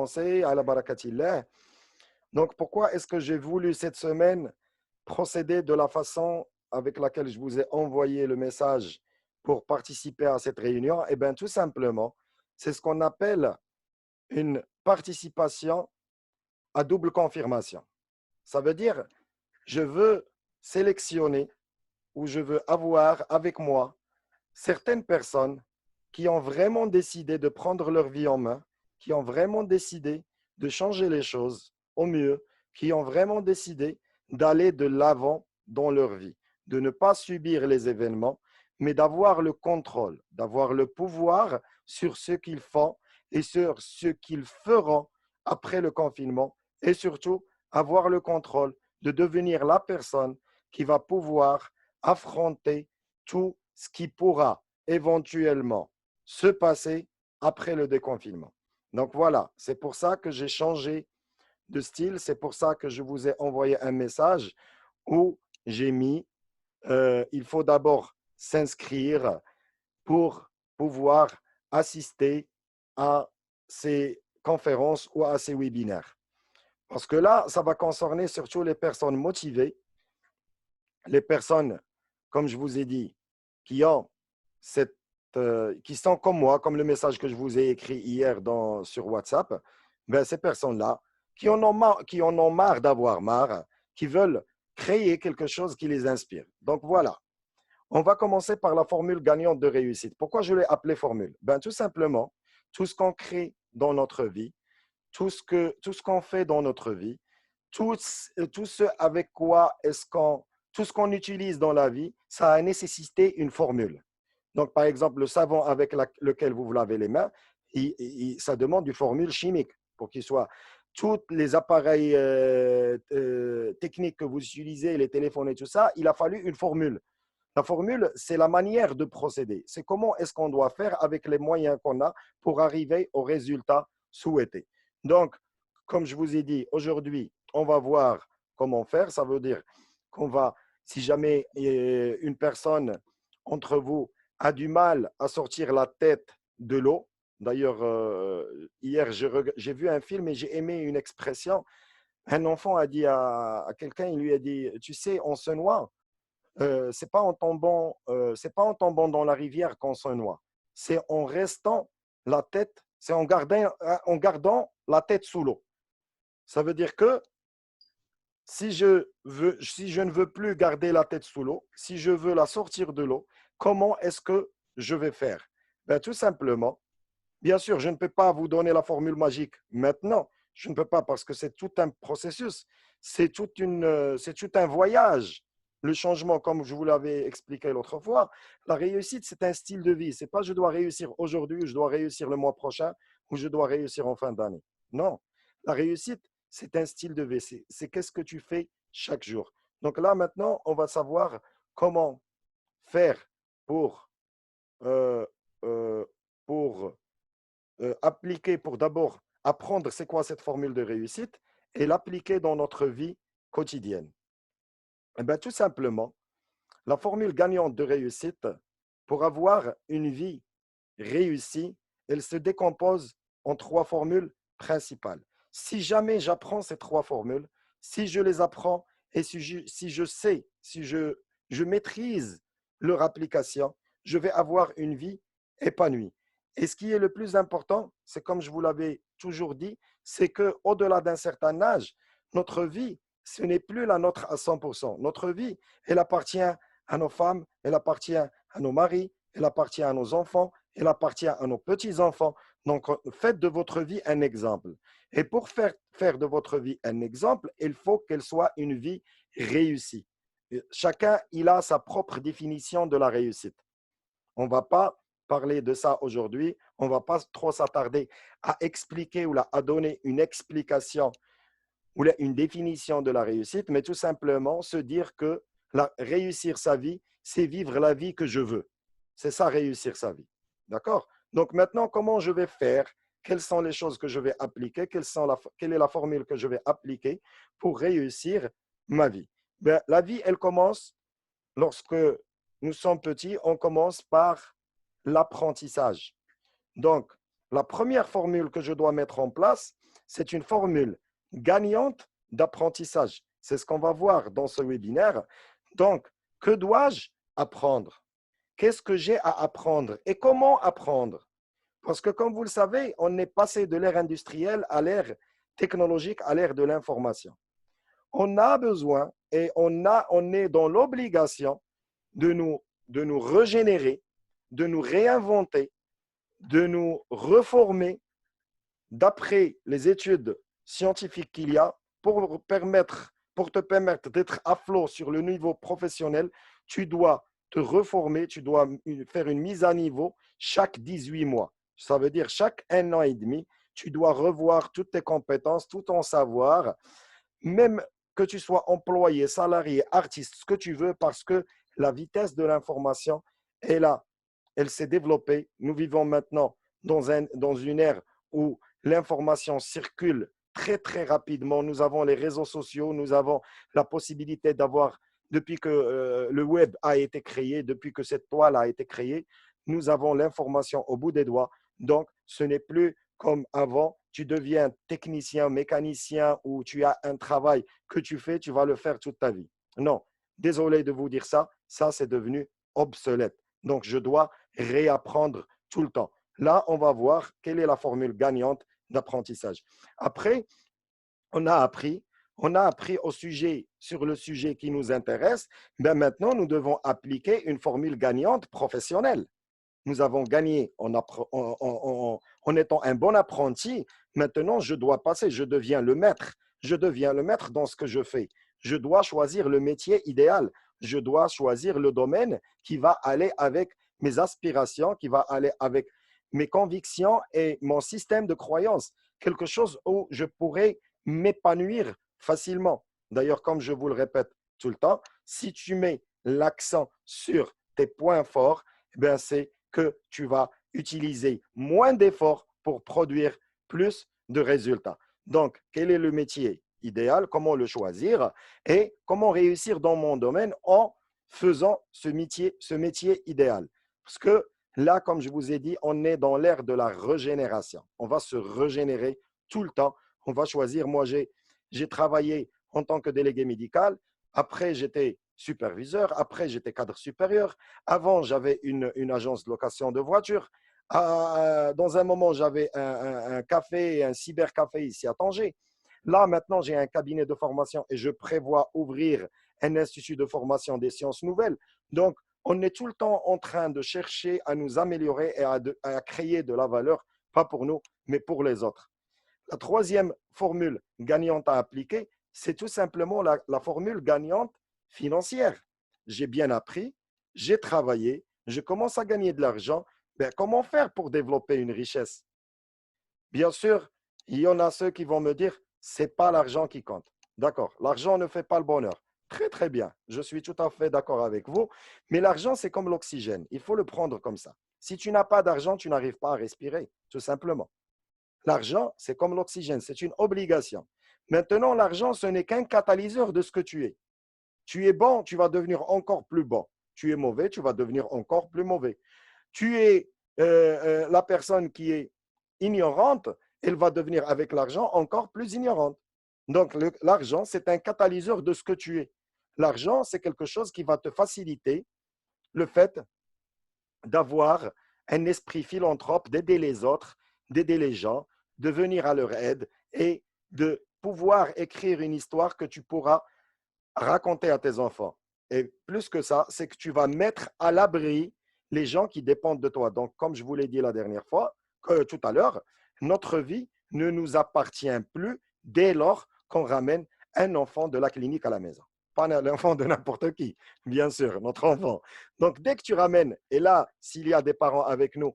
commencer, à la barakatillah. Donc, pourquoi est-ce que j'ai voulu cette semaine procéder de la façon avec laquelle je vous ai envoyé le message pour participer à cette réunion? Eh bien, tout simplement, c'est ce qu'on appelle une participation à double confirmation. Ça veut dire, je veux sélectionner ou je veux avoir avec moi certaines personnes qui ont vraiment décidé de prendre leur vie en main, qui ont vraiment décidé de changer les choses au mieux, qui ont vraiment décidé d'aller de l'avant dans leur vie, de ne pas subir les événements, mais d'avoir le contrôle, d'avoir le pouvoir sur ce qu'ils font et sur ce qu'ils feront après le confinement, et surtout avoir le contrôle de devenir la personne qui va pouvoir affronter tout ce qui pourra éventuellement se passer après le déconfinement. Donc voilà, c'est pour ça que j'ai changé de style, c'est pour ça que je vous ai envoyé un message où j'ai mis il faut d'abord s'inscrire pour pouvoir assister à ces conférences ou à ces webinaires. Parce que là, ça va concerner surtout les personnes motivées, les personnes, comme je vous ai dit, qui ont qui sont comme moi, comme le message que je vous ai écrit hier sur WhatsApp, ben, ces personnes-là qui en ont marre d'avoir marre, qui veulent créer quelque chose qui les inspire. Donc voilà, on va commencer par la formule gagnante de réussite. Pourquoi je l'ai appelée formule? Ben, tout simplement, tout ce qu'on crée dans notre vie, tout ce qu'on fait dans notre vie, tout ce avec quoi tout ce qu'on utilise dans la vie, ça a nécessité une formule. Donc, par exemple, le savon avec lequel vous vous lavez les mains, ça demande une formule chimique pour qu'il soit. Tous les appareils techniques que vous utilisez, les téléphones et tout ça, il a fallu une formule. La formule, c'est la manière de procéder. C'est comment est-ce qu'on doit faire avec les moyens qu'on a pour arriver au résultat souhaité. Donc, comme je vous ai dit, aujourd'hui, on va voir comment faire. Ça veut dire qu'on va, si jamais une personne entre vous a du mal à sortir la tête de l'eau, d'ailleurs, hier, j'ai vu un film et j'ai aimé une expression. Un enfant a dit à quelqu'un, il lui a dit, tu sais, on se noie c'est pas en tombant dans la rivière qu'on se noie. C'est en restant la tête, c'est en gardant la tête sous l'eau. Ça veut dire que si je ne veux plus garder la tête sous l'eau, si je veux la sortir de l'eau, comment est-ce que je vais faire? Ben, tout simplement, bien sûr, je ne peux pas vous donner la formule magique maintenant. Je ne peux pas parce que c'est tout un processus. C'est tout un voyage. Le changement, comme je vous l'avais expliqué l'autre fois, la réussite, c'est un style de vie. C'est pas je dois réussir aujourd'hui, je dois réussir le mois prochain ou je dois réussir en fin d'année. Non, la réussite, c'est un style de vie. C'est qu'est-ce que tu fais chaque jour. Donc là, maintenant, on va savoir comment faire pour, euh, euh, pour appliquer pour d'abord apprendre c'est quoi cette formule de réussite et l'appliquer dans notre vie quotidienne. Eh bien, tout simplement, la formule gagnante de réussite, pour avoir une vie réussie, elle se décompose en trois formules principales. Si jamais j'apprends ces trois formules, si je les apprends et si je sais, je maîtrise leur application, je vais avoir une vie épanouie. Et ce qui est le plus important, c'est comme je vous l'avais toujours dit, c'est qu'au-delà d'un certain âge, notre vie, ce n'est plus la nôtre à 100%. Notre vie, elle appartient à nos femmes, elle appartient à nos maris, elle appartient à nos enfants, elle appartient à nos petits-enfants. Donc, faites de votre vie un exemple. Et pour faire de votre vie un exemple, il faut qu'elle soit une vie réussie. Chacun, il a sa propre définition de la réussite. On ne va pas parler de ça aujourd'hui. On ne va pas trop s'attarder à expliquer ou à donner une explication ou une définition de la réussite, mais tout simplement se dire que réussir sa vie, c'est vivre la vie que je veux. C'est ça, réussir sa vie. D'accord? Donc maintenant, comment je vais faire? Quelles sont les choses que je vais appliquer? Quelle est la formule que je vais appliquer pour réussir ma vie? Ben, la vie, elle commence lorsque nous sommes petits, on commence par l'apprentissage. Donc, La première formule que je dois mettre en place, c'est une formule gagnante d'apprentissage. C'est ce qu'on va voir dans ce webinaire. Donc, que dois-je apprendre? Qu'est-ce que j'ai à apprendre et comment apprendre? Parce que comme vous le savez, on est passé de l'ère industrielle à l'ère technologique, à l'ère de l'information. On a besoin et on est dans l'obligation de nous régénérer, de nous réinventer, de nous reformer d'après les études scientifiques qu'il y a pour te permettre d'être à flot sur le niveau professionnel. Tu dois te reformer, tu dois faire une mise à niveau chaque 18 mois. Ça veut dire chaque 1 an et demi, tu dois revoir toutes tes compétences, tout ton savoir, même que tu sois employé, salarié, artiste, ce que tu veux, parce que la vitesse de l'information est là. Elle s'est développée. Nous vivons maintenant dans une ère où l'information circule très, très rapidement. Nous avons les réseaux sociaux, nous avons la possibilité d'avoir, depuis que le web a été créé, depuis que cette toile a été créée, nous avons l'information au bout des doigts. Donc, ce n'est plus comme avant, tu deviens technicien, mécanicien ou tu as un travail que tu fais, tu vas le faire toute ta vie. Non, désolé de vous dire ça, ça c'est devenu obsolète. Donc, je dois réapprendre tout le temps. Là, on va voir quelle est la formule gagnante d'apprentissage. Après, on a appris, on a appris sur le sujet qui nous intéresse. Ben maintenant, nous devons appliquer une formule gagnante professionnelle. Nous avons gagné en étant un bon apprenti. Maintenant, je dois passer, je deviens le maître. Je deviens le maître dans ce que je fais. Je dois choisir le métier idéal. Je dois choisir le domaine qui va aller avec mes aspirations, qui va aller avec mes convictions et mon système de croyance. Quelque chose où je pourrais m'épanouir facilement. D'ailleurs, comme je vous le répète tout le temps, si tu mets l'accent sur tes points forts, ben c'est que tu vas utiliser moins d'efforts pour produire plus de résultats. Donc, quel est le métier idéal? Comment le choisir? Et comment réussir dans mon domaine en faisant ce métier idéal? Parce que là, comme je vous ai dit, on est dans l'ère de la régénération. On va se régénérer tout le temps. On va choisir. Moi, j'ai travaillé en tant que délégué médical. Après, j'étais superviseur. Après, j'étais cadre supérieur. Avant, j'avais une agence de location de voitures. Dans un moment, j'avais un café, un cybercafé ici à Tanger. Là, maintenant, j'ai un cabinet de formation et je prévois ouvrir un institut de formation des sciences nouvelles. Donc, on est tout le temps en train de chercher à nous améliorer et à créer de la valeur, pas pour nous, mais pour les autres. La troisième formule gagnante à appliquer, c'est tout simplement la formule gagnante financière. J'ai bien appris, j'ai travaillé, je commence à gagner de l'argent. Ben, comment faire pour développer une richesse? Bien sûr, il y en a ceux qui vont me dire, c'est pas l'argent qui compte. D'accord, l'argent ne fait pas le bonheur. Très, très bien. Je suis tout à fait d'accord avec vous. Mais l'argent, c'est comme l'oxygène. Il faut le prendre comme ça. Si tu n'as pas d'argent, tu n'arrives pas à respirer, tout simplement. L'argent, c'est comme l'oxygène, c'est une obligation. Maintenant, l'argent, ce n'est qu'un catalyseur de ce que tu es. Tu es bon, tu vas devenir encore plus bon. Tu es mauvais, tu vas devenir encore plus mauvais. Tu es la personne qui est ignorante, elle va devenir avec l'argent encore plus ignorante. Donc, l'argent, c'est un catalyseur de ce que tu es. L'argent, c'est quelque chose qui va te faciliter le fait d'avoir un esprit philanthrope, d'aider les autres, d'aider les gens, de venir à leur aide et de pouvoir écrire une histoire que tu pourras raconter à tes enfants. Et plus que ça, c'est que tu vas mettre à l'abri les gens qui dépendent de toi. Donc, comme je vous l'ai dit la dernière fois, tout à l'heure, notre vie ne nous appartient plus dès lors qu'on ramène un enfant de la clinique à la maison. Pas l'enfant de n'importe qui, bien sûr, notre enfant. Donc, dès que tu ramènes, et là, s'il y a des parents avec nous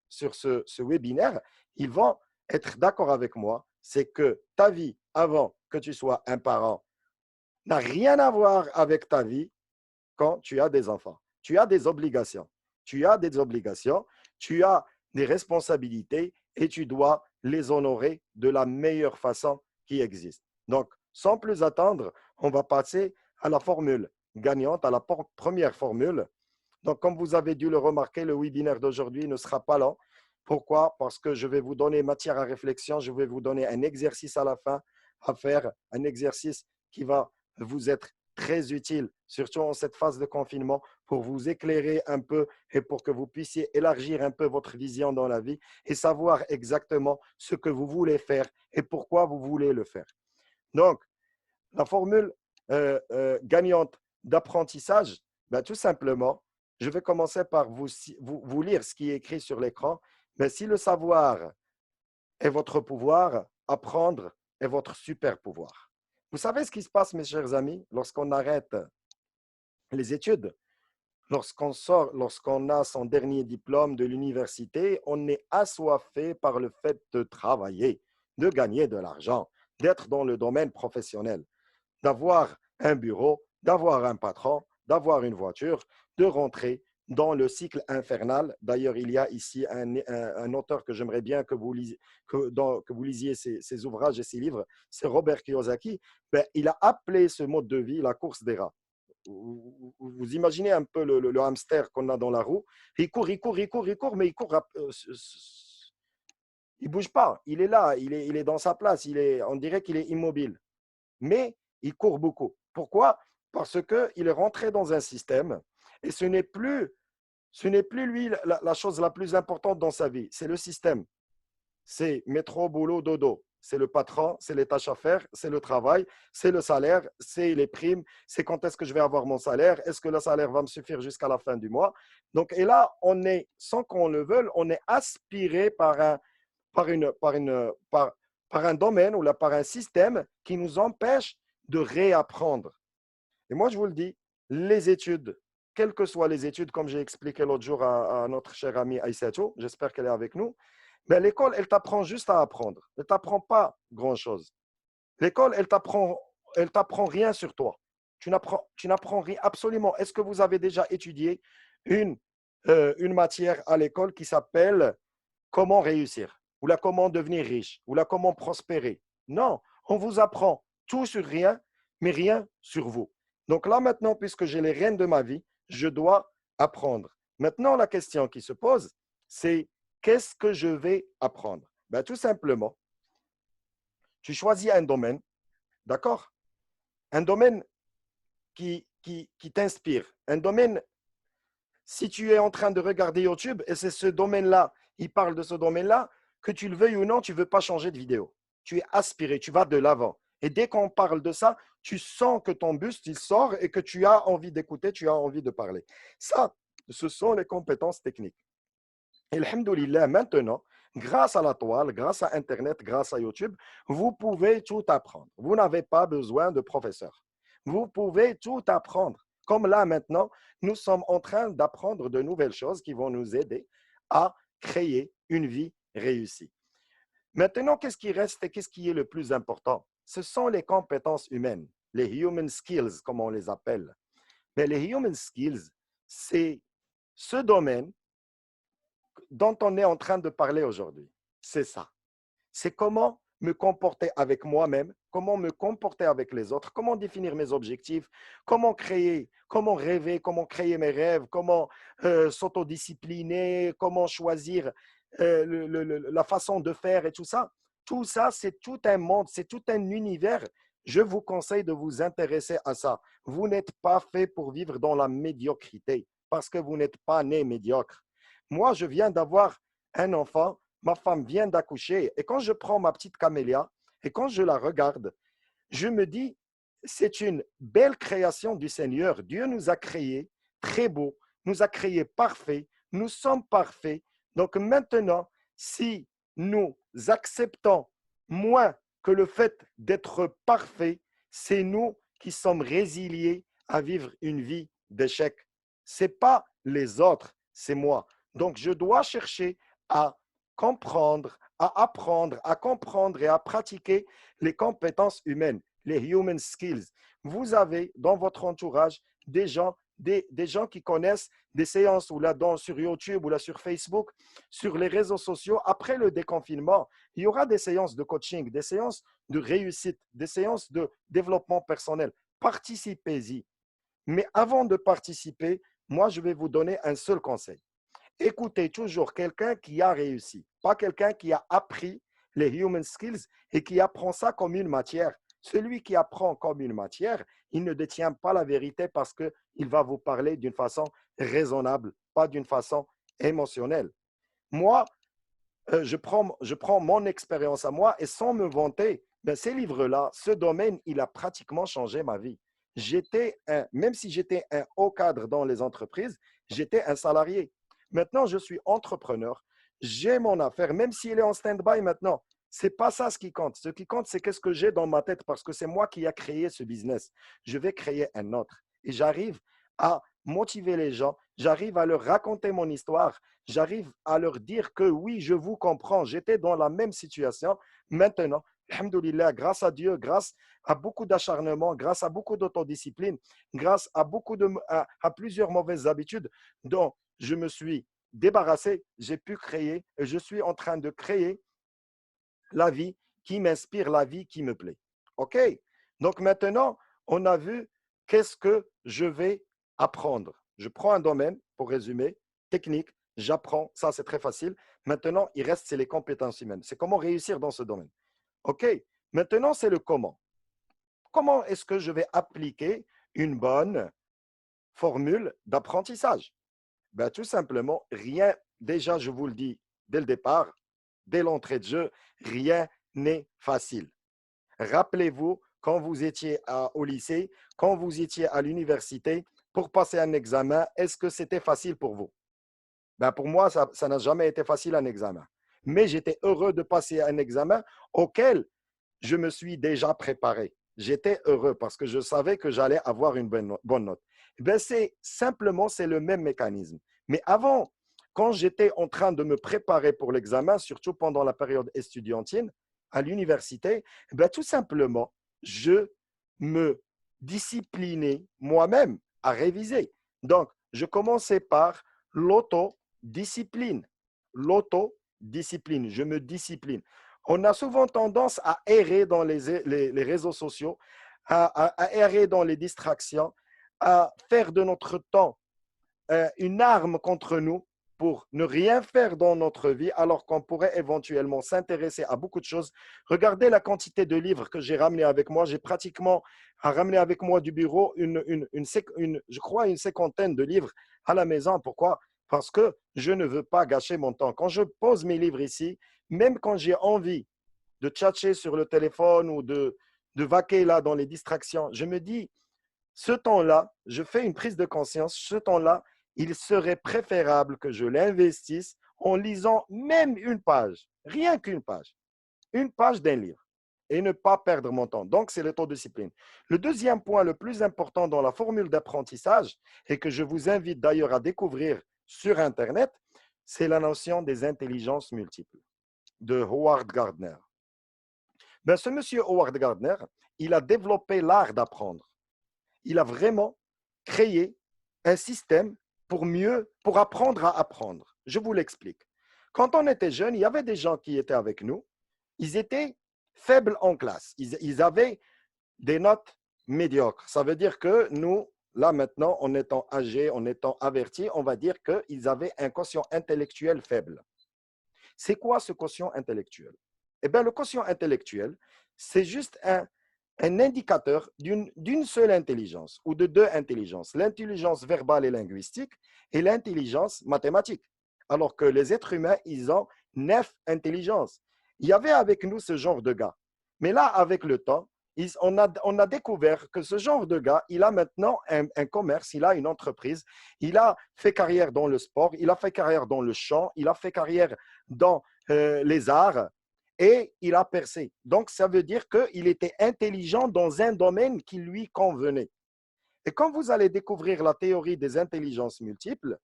sur ce webinaire, ils vont être d'accord avec moi, c'est que ta vie avant que tu sois un parent n'a rien à voir avec ta vie quand tu as des enfants. Tu as des obligations. Tu as des obligations, tu as des responsabilités et tu dois les honorer de la meilleure façon qui existe. Donc, sans plus attendre, on va passer à la formule gagnante, à la première formule. Donc, comme vous avez dû le remarquer, le webinaire d'aujourd'hui ne sera pas long. Pourquoi? Parce que je vais vous donner matière à réflexion, je vais vous donner un exercice à la fin à faire, un exercice qui va vous être très utile, surtout en cette phase de confinement, pour vous éclairer un peu et pour que vous puissiez élargir un peu votre vision dans la vie et savoir exactement ce que vous voulez faire et pourquoi vous voulez le faire. Donc, la formule gagnante d'apprentissage, ben, tout simplement, je vais commencer par vous lire ce qui est écrit sur l'écran. Mais si le savoir est votre pouvoir, apprendre est votre super pouvoir. Vous savez ce qui se passe, mes chers amis, lorsqu'on arrête les études, lorsqu'on sort, lorsqu'on a son dernier diplôme de l'université, on est assoiffé par le fait de travailler, de gagner de l'argent, d'être dans le domaine professionnel, d'avoir un bureau, d'avoir un patron, d'avoir une voiture, de rentrer dans le cycle infernal. D'ailleurs, il y a ici un auteur que j'aimerais bien que vous lisiez, que vous lisiez ses ouvrages et ses livres, c'est Robert Kiyosaki. Ben, il a appelé ce mode de vie la course des rats. Vous imaginez un peu le hamster qu'on a dans la roue. Il court, il court, il court, il court, mais il court. Il ne bouge pas. Il est là, il est dans sa place. On dirait qu'il est immobile. Mais il court beaucoup. Pourquoi? Parce qu'il est rentré dans un système et ce n'est plus lui la chose la plus importante dans sa vie, c'est le système. C'est métro, boulot, dodo. C'est le patron, c'est les tâches à faire, c'est le travail, c'est le salaire, c'est les primes, c'est quand est-ce que je vais avoir mon salaire, est-ce que le salaire va me suffire jusqu'à la fin du mois. Donc, et là, on est, sans qu'on le veuille, on est aspiré par un domaine ou là, par un système qui nous empêche de réapprendre. Et moi, je vous le dis, les études, quelles que soient les études, comme j'ai expliqué l'autre jour à notre cher ami Aïssatou, j'espère qu'elle est avec nous, mais l'école, elle t'apprend juste à apprendre. Elle ne t'apprend pas grand-chose. L'école, elle t'apprend rien sur toi. Tu n'apprends rien absolument. Est-ce que vous avez déjà étudié une, une matière à l'école qui s'appelle comment réussir, ou là comment devenir riche, ou là comment prospérer? Non, on vous apprend tout sur rien, mais rien sur vous. Donc là maintenant, puisque j'ai les rênes de ma vie, je dois apprendre. Maintenant, la question qui se pose, c'est qu'est-ce que je vais apprendre? Ben, tout simplement, tu choisis un domaine, d'accord? Un domaine qui t'inspire, un domaine, si tu es en train de regarder YouTube et c'est ce domaine-là, il parle de ce domaine-là, que tu le veuilles ou non, tu ne veux pas changer de vidéo. Tu es aspiré, tu vas de l'avant. Et dès qu'on parle de ça, tu sens que ton buste, il sort et que tu as envie d'écouter, tu as envie de parler. Ça, ce sont les compétences techniques. Et alhamdoulilah, maintenant, grâce à la toile, grâce à Internet, grâce à YouTube, vous pouvez tout apprendre. Vous n'avez pas besoin de professeur. Vous pouvez tout apprendre. Comme là, maintenant, nous sommes en train d'apprendre de nouvelles choses qui vont nous aider à créer une vie réussie. Maintenant, qu'est-ce qui reste et qu'est-ce qui est le plus important? Ce sont les compétences humaines, les human skills, comme on les appelle. Mais les human skills, c'est ce domaine dont on est en train de parler aujourd'hui. C'est ça. C'est comment me comporter avec moi-même, comment me comporter avec les autres, comment définir mes objectifs, comment créer, comment rêver, comment créer mes rêves, comment s'autodiscipliner, comment choisir la façon de faire et tout ça. Tout ça, c'est tout un monde, c'est tout un univers. Je vous conseille de vous intéresser à ça. Vous n'êtes pas fait pour vivre dans la médiocrité parce que vous n'êtes pas né médiocre. Moi, je viens d'avoir un enfant, ma femme vient d'accoucher, et quand je prends ma petite camélia et quand je la regarde, je me dis, c'est une belle création du Seigneur. Dieu nous a créés très beaux, nous a créés parfaits, nous sommes parfaits. Donc maintenant, si nous acceptons moins que le fait d'être parfaits, c'est nous qui sommes résiliés à vivre une vie d'échec. Ce n'est pas les autres, c'est moi. Donc, je dois chercher à comprendre, à apprendre, à comprendre et à pratiquer les compétences humaines, les human skills. Vous avez dans votre entourage des gens qui connaissent des séances ou là sur YouTube ou là sur Facebook, sur les réseaux sociaux. Après le déconfinement, il y aura des séances de coaching, des séances de réussite, des séances de développement personnel. Participez-y. Mais avant de participer, moi, je vais vous donner un seul conseil. Écoutez toujours quelqu'un qui a réussi, pas quelqu'un qui a appris les human skills et qui apprend ça comme une matière. Celui qui apprend comme une matière, il ne détient pas la vérité parce qu'il va vous parler d'une façon raisonnable, pas d'une façon émotionnelle. Moi, je prends mon expérience à moi et sans me vanter, ben, ces livres-là, ce domaine, il a pratiquement changé ma vie. Même si j'étais un haut cadre dans les entreprises, j'étais un salarié. Maintenant, je suis entrepreneur. J'ai mon affaire, même s'il est en stand-by maintenant. C'est pas ça ce qui compte. Ce qui compte, c'est qu'est-ce que j'ai dans ma tête parce que c'est moi qui ai créé ce business. Je vais créer un autre. Et j'arrive à motiver les gens. J'arrive à leur raconter mon histoire. J'arrive à leur dire que oui, je vous comprends. J'étais dans la même situation. Maintenant, alhamdoulilah, grâce à Dieu, grâce à beaucoup d'acharnement, grâce à beaucoup d'autodiscipline, grâce à plusieurs mauvaises habitudes dont je me suis débarrassé, j'ai pu créer et je suis en train de créer la vie qui m'inspire, la vie qui me plaît. OK? Donc maintenant, on a vu qu'est-ce que je vais apprendre. Je prends un domaine, pour résumer, technique, j'apprends, ça c'est très facile. Maintenant, il reste, c'est les compétences humaines. C'est comment réussir dans ce domaine. OK? Maintenant, c'est le comment. Comment est-ce que je vais appliquer une bonne formule d'apprentissage? Ben, tout simplement, rien, déjà, je vous le dis dès le départ, dès l'entrée de jeu, rien n'est facile. Rappelez-vous, quand vous étiez au lycée, quand vous étiez à l'université, pour passer un examen, est-ce que c'était facile pour vous? Ben, pour moi, ça n'a jamais été facile un examen. Mais j'étais heureux de passer un examen auquel je me suis déjà préparé. J'étais heureux parce que je savais que j'allais avoir une bonne note. Ben, c'est le même mécanisme. Mais avant, quand j'étais en train de me préparer pour l'examen, surtout pendant la période estudiantine à l'université, ben, tout simplement, je me disciplinais moi-même à réviser. Donc, je commençais par l'autodiscipline. L'autodiscipline, je me discipline. On a souvent tendance à errer dans les réseaux sociaux, à errer dans les distractions, à faire de notre temps une arme contre nous pour ne rien faire dans notre vie alors qu'on pourrait éventuellement s'intéresser à beaucoup de choses. Regardez la quantité de livres que j'ai ramené avec moi. J'ai pratiquement ramené avec moi du bureau je crois une cinquantaine de livres à la maison. Pourquoi? Parce que je ne veux pas gâcher mon temps. Quand je pose mes livres ici, même quand j'ai envie de tchatcher sur le téléphone ou de vaquer là dans les distractions, je me dis, ce temps-là, je fais une prise de conscience, ce temps-là, il serait préférable que je l'investisse en lisant même une page, rien qu'une page, une page d'un livre et ne pas perdre mon temps. Donc, c'est l'autodiscipline. Le deuxième point le plus important dans la formule d'apprentissage et que je vous invite d'ailleurs à découvrir sur Internet, c'est la notion des intelligences multiples de Howard Gardner. Ben, ce monsieur Howard Gardner, il a développé l'art d'apprendre. Il a vraiment créé un système pour apprendre à apprendre. Je vous l'explique. Quand on était jeune, il y avait des gens qui étaient avec nous. Ils étaient faibles en classe. Ils avaient des notes médiocres. Ça veut dire que nous, là maintenant, en étant âgés, en étant avertis, on va dire qu'ils avaient un quotient intellectuel faible. C'est quoi ce quotient intellectuel? Eh bien, le quotient intellectuel, c'est juste un indicateur d'une seule intelligence ou de deux intelligences, l'intelligence verbale et linguistique et l'intelligence mathématique. Alors que les êtres humains, ils ont 9 intelligences. Il y avait avec nous ce genre de gars. Mais là, avec le temps, on a découvert que ce genre de gars, il a maintenant un commerce, il a une entreprise, il a fait carrière dans le sport, il a fait carrière dans le chant, il a fait carrière dans les arts, et il a percé. Donc, ça veut dire qu'il était intelligent dans un domaine qui lui convenait. Et quand vous allez découvrir la théorie des intelligences multiples,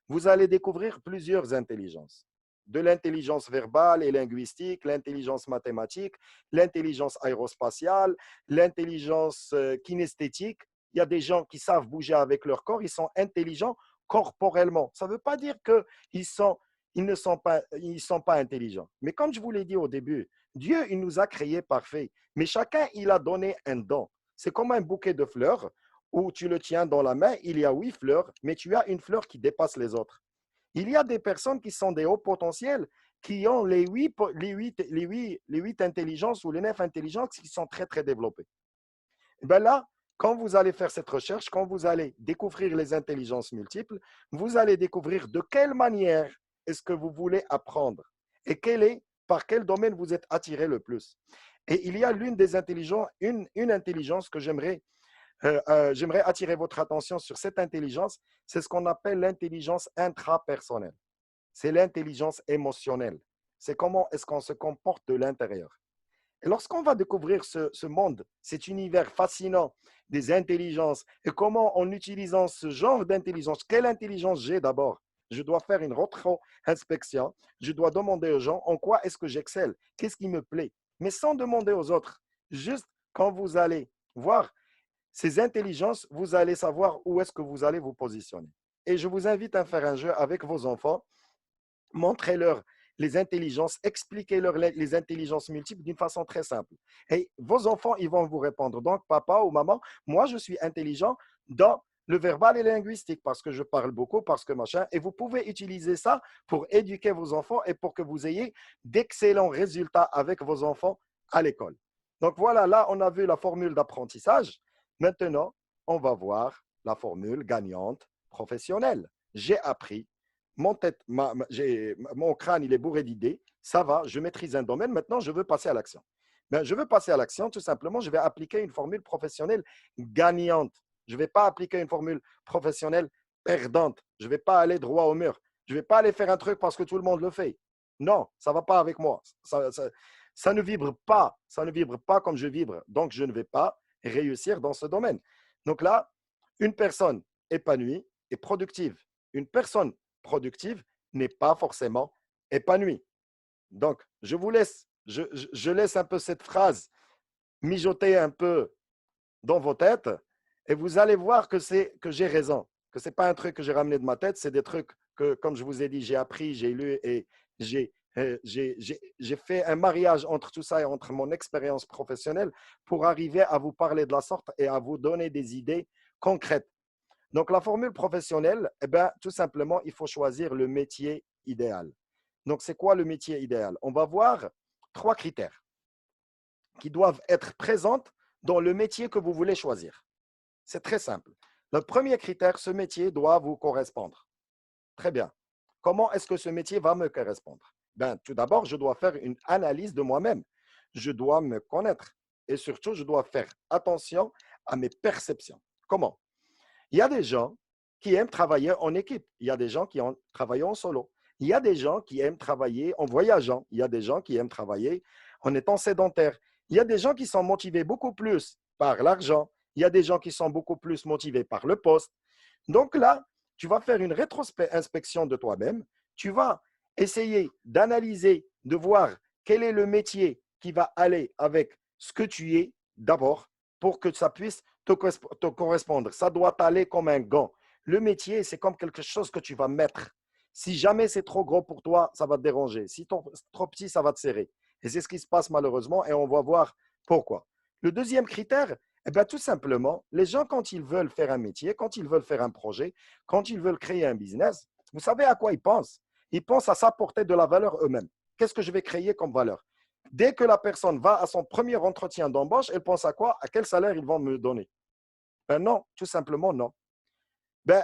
vous allez découvrir plusieurs intelligences. De l'intelligence verbale et linguistique, l'intelligence mathématique, l'intelligence aérospatiale, l'intelligence kinesthétique. Il y a des gens qui savent bouger avec leur corps, ils sont intelligents corporellement. Ça ne veut pas dire qu'ils ne sont pas intelligents. Mais comme je vous l'ai dit au début, Dieu, il nous a créés parfaits. Mais chacun, il a donné un don. C'est comme un bouquet de fleurs où tu le tiens dans la main, il y a 8 fleurs, mais tu as une fleur qui dépasse les autres. Il y a des personnes qui sont des hauts potentiels, qui ont les huit intelligences ou les 9 intelligences qui sont très, très développées. Et bien là, quand vous allez faire cette recherche, quand vous allez découvrir les intelligences multiples, vous allez découvrir de quelle manière est-ce que vous voulez apprendre et par quel domaine vous êtes attiré le plus. Et il y a l'une des intelligences, une intelligence que j'aimerais attirer votre attention sur cette intelligence, c'est ce qu'on appelle l'intelligence intrapersonnelle. C'est l'intelligence émotionnelle. C'est comment est-ce qu'on se comporte de l'intérieur. Et lorsqu'on va découvrir ce monde, cet univers fascinant des intelligences et comment en utilisant ce genre d'intelligence, quelle intelligence j'ai d'abord? Je dois faire une rétro-inspection, je dois demander aux gens en quoi est-ce que j'excelle, qu'est-ce qui me plaît, mais sans demander aux autres. Juste quand vous allez voir ces intelligences, vous allez savoir où est-ce que vous allez vous positionner. Et je vous invite à faire un jeu avec vos enfants. Montrez-leur les intelligences, expliquez-leur les intelligences multiples d'une façon très simple. Et vos enfants, ils vont vous répondre. Donc, papa ou maman, moi, je suis intelligent dans le verbal et le linguistique parce que je parle beaucoup, parce que machin. Et vous pouvez utiliser ça pour éduquer vos enfants et pour que vous ayez d'excellents résultats avec vos enfants à l'école. Donc, voilà, là, on a vu la formule d'apprentissage. Maintenant, on va voir la formule gagnante professionnelle. J'ai appris mon, tête, mon crâne, il est bourré d'idées, ça va, je maîtrise un domaine, maintenant je veux passer à l'action. Ben, je veux passer à l'action, tout simplement, je vais appliquer une formule professionnelle gagnante. Je ne vais pas appliquer une formule professionnelle perdante. Je ne vais pas aller droit au mur. Je ne vais pas aller faire un truc parce que tout le monde le fait. Non, ça ne va pas avec moi. Ça ne vibre pas. Ça ne vibre pas comme je vibre. Donc, je ne vais pas réussir dans ce domaine. Donc là, une personne épanouie et productive. Une personne productive n'est pas forcément épanouie. Donc, je vous laisse, je laisse un peu cette phrase mijoter un peu dans vos têtes et vous allez voir que j'ai raison, que ce n'est pas un truc que j'ai ramené de ma tête, c'est des trucs que, comme je vous ai dit, j'ai appris, j'ai lu et j'ai fait un mariage entre tout ça et entre mon expérience professionnelle pour arriver à vous parler de la sorte et à vous donner des idées concrètes. Donc, la formule professionnelle, eh ben, tout simplement, il faut choisir le métier idéal. Donc, c'est quoi le métier idéal? On va voir 3 critères qui doivent être présents dans le métier que vous voulez choisir. C'est très simple. Le premier critère, ce métier doit vous correspondre. Très bien. Comment est-ce que ce métier va me correspondre? Ben, tout d'abord, je dois faire une analyse de moi-même. Je dois me connaître et surtout, je dois faire attention à mes perceptions. Comment? Il y a des gens qui aiment travailler en équipe. Il y a des gens qui aiment travailler en solo. Il y a des gens qui aiment travailler en voyageant. Il y a des gens qui aiment travailler en étant sédentaires. Il y a des gens qui sont motivés beaucoup plus par l'argent. Il y a des gens qui sont beaucoup plus motivés par le poste. Donc là, tu vas faire une rétrospection de toi-même. Tu vas essayer d'analyser, de voir quel est le métier qui va aller avec ce que tu es d'abord pour que ça puisse te correspondre. Ça doit aller comme un gant. Le métier, c'est comme quelque chose que tu vas mettre. Si jamais c'est trop gros pour toi, ça va te déranger. Si c'est trop petit, ça va te serrer. Et c'est ce qui se passe malheureusement et on va voir pourquoi. Le deuxième critère, eh bien, tout simplement, les gens, quand ils veulent faire un métier, quand ils veulent faire un projet, quand ils veulent créer un business, vous savez à quoi ils pensent? Ils pensent à s'apporter de la valeur eux-mêmes. Qu'est-ce que je vais créer comme valeur? Dès que la personne va à son premier entretien d'embauche, elle pense à quoi? À quel salaire ils vont me donner? Ben non, tout simplement non. Ben,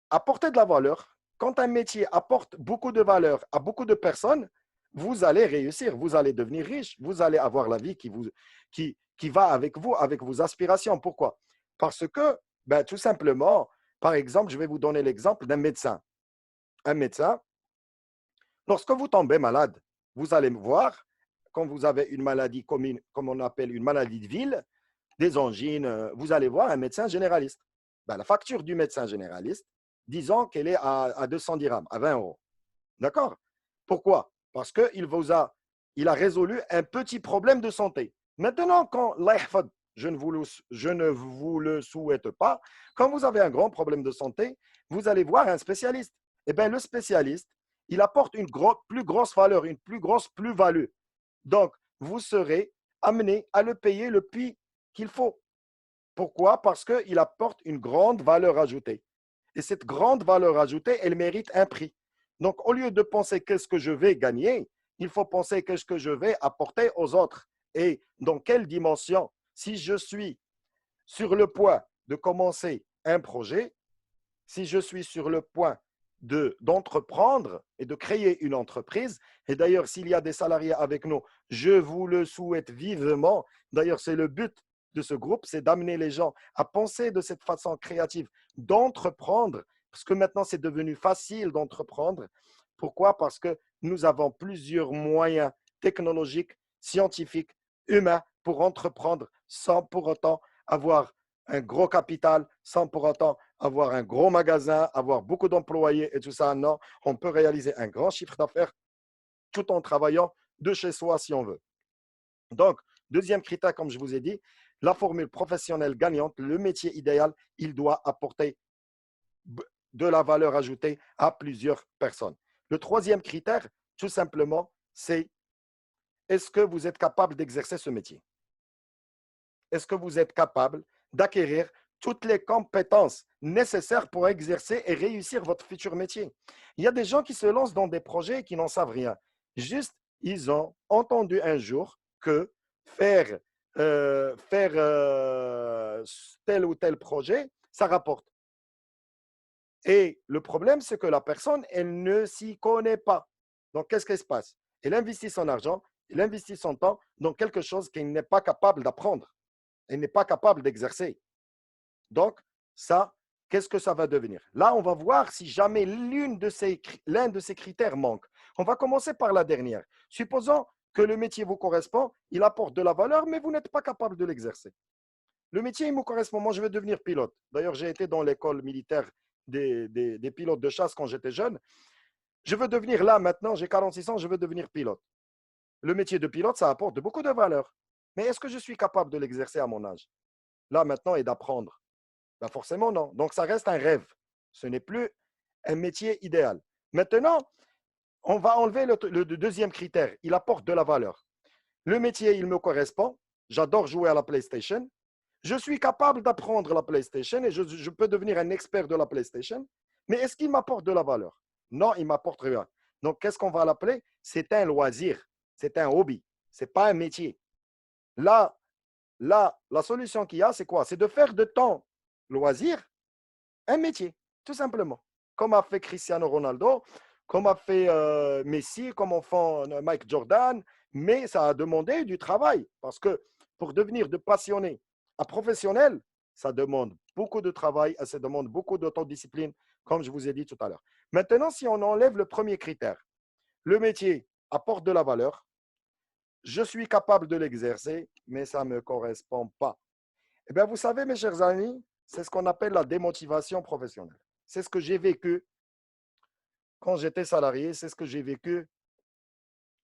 apporter de la valeur, quand un métier apporte beaucoup de valeur à beaucoup de personnes, vous allez réussir, vous allez devenir riche, vous allez avoir la vie qui va avec vos aspirations. Pourquoi? Parce que, ben, tout simplement, par exemple, je vais vous donner l'exemple d'un médecin. Un médecin, lorsque vous tombez malade, vous allez me voir, quand vous avez une maladie commune, comme on appelle une maladie de ville, des angines, vous allez voir un médecin généraliste. Ben, la facture du médecin généraliste, disons qu'elle est à 200 dirhams, à 20 euros. D'accord? Pourquoi? Parce il a résolu un petit problème de santé. Maintenant, quand je ne vous le souhaite pas, quand vous avez un grand problème de santé, vous allez voir un spécialiste. Eh bien, le spécialiste, il apporte une plus grosse valeur, une plus grosse plus-value. Donc, vous serez amené à le payer le prix qu'il faut. Pourquoi? Parce qu'il apporte une grande valeur ajoutée. Et cette grande valeur ajoutée, elle mérite un prix. Donc, au lieu de penser qu'est-ce que je vais gagner, il faut penser qu'est-ce que je vais apporter aux autres et dans quelle dimension. Si je suis sur le point de commencer un projet, si je suis sur le point d'entreprendre et de créer une entreprise, et d'ailleurs, s'il y a des salariés avec nous, je vous le souhaite vivement. D'ailleurs, c'est le but de ce groupe, c'est d'amener les gens à penser de cette façon créative, d'entreprendre, parce que maintenant, c'est devenu facile d'entreprendre. Pourquoi? Parce que nous avons plusieurs moyens technologiques, scientifiques, humains pour entreprendre sans pour autant avoir un gros capital, sans pour autant avoir un gros magasin, avoir beaucoup d'employés et tout ça. Non, on peut réaliser un grand chiffre d'affaires tout en travaillant de chez soi si on veut. Donc, deuxième critère, comme je vous ai dit, la formule professionnelle gagnante, le métier idéal, il doit apporter de la valeur ajoutée à plusieurs personnes. Le troisième critère, tout simplement, c'est est-ce que vous êtes capable d'exercer ce métier? Est-ce que vous êtes capable d'acquérir toutes les compétences nécessaires pour exercer et réussir votre futur métier? Il y a des gens qui se lancent dans des projets et qui n'en savent rien. Juste, ils ont entendu un jour que faire, tel ou tel projet, ça rapporte. Et le problème, c'est que la personne, elle ne s'y connaît pas. Donc, qu'est-ce qui se passe? Elle investit son argent, elle investit son temps dans quelque chose qu'elle n'est pas capable d'apprendre. Elle n'est pas capable d'exercer. Donc, ça, qu'est-ce que ça va devenir? Là, on va voir si jamais l'un de ces critères manque. On va commencer par la dernière. Supposons que le métier vous correspond, il apporte de la valeur, mais vous n'êtes pas capable de l'exercer. Le métier, il me correspond. Moi, je veux devenir pilote. D'ailleurs, j'ai été dans l'école militaire des pilotes de chasse quand j'étais jeune. Je veux devenir là, maintenant, j'ai 46 ans, je veux devenir pilote. Le métier de pilote, ça apporte beaucoup de valeur. Mais est-ce que je suis capable de l'exercer à mon âge? Là, maintenant, et d'apprendre? Ben forcément, non. Donc, ça reste un rêve. Ce n'est plus un métier idéal. Maintenant, on va enlever le deuxième critère. Il apporte de la valeur. Le métier, il me correspond. J'adore jouer à la PlayStation. Je suis capable d'apprendre la PlayStation et je peux devenir un expert de la PlayStation. Mais est-ce qu'il m'apporte de la valeur? Non, il ne m'apporte rien. Donc, qu'est-ce qu'on va l'appeler? C'est un loisir. C'est un hobby. Ce n'est pas un métier. Là, la solution qu'il y a, c'est quoi? C'est de faire de ton loisir un métier, tout simplement. Comme a fait Cristiano Ronaldo, comme a fait Messi, comme en fait Mike Jordan, mais ça a demandé du travail parce que pour devenir de passionné à professionnel, ça demande beaucoup de travail et ça demande beaucoup d'autodiscipline, comme je vous ai dit tout à l'heure. Maintenant, si on enlève le premier critère, le métier apporte de la valeur, je suis capable de l'exercer, mais ça ne me correspond pas. Eh bien, vous savez, mes chers amis, c'est ce qu'on appelle la démotivation professionnelle. C'est ce que j'ai vécu quand j'étais salarié, c'est ce que j'ai vécu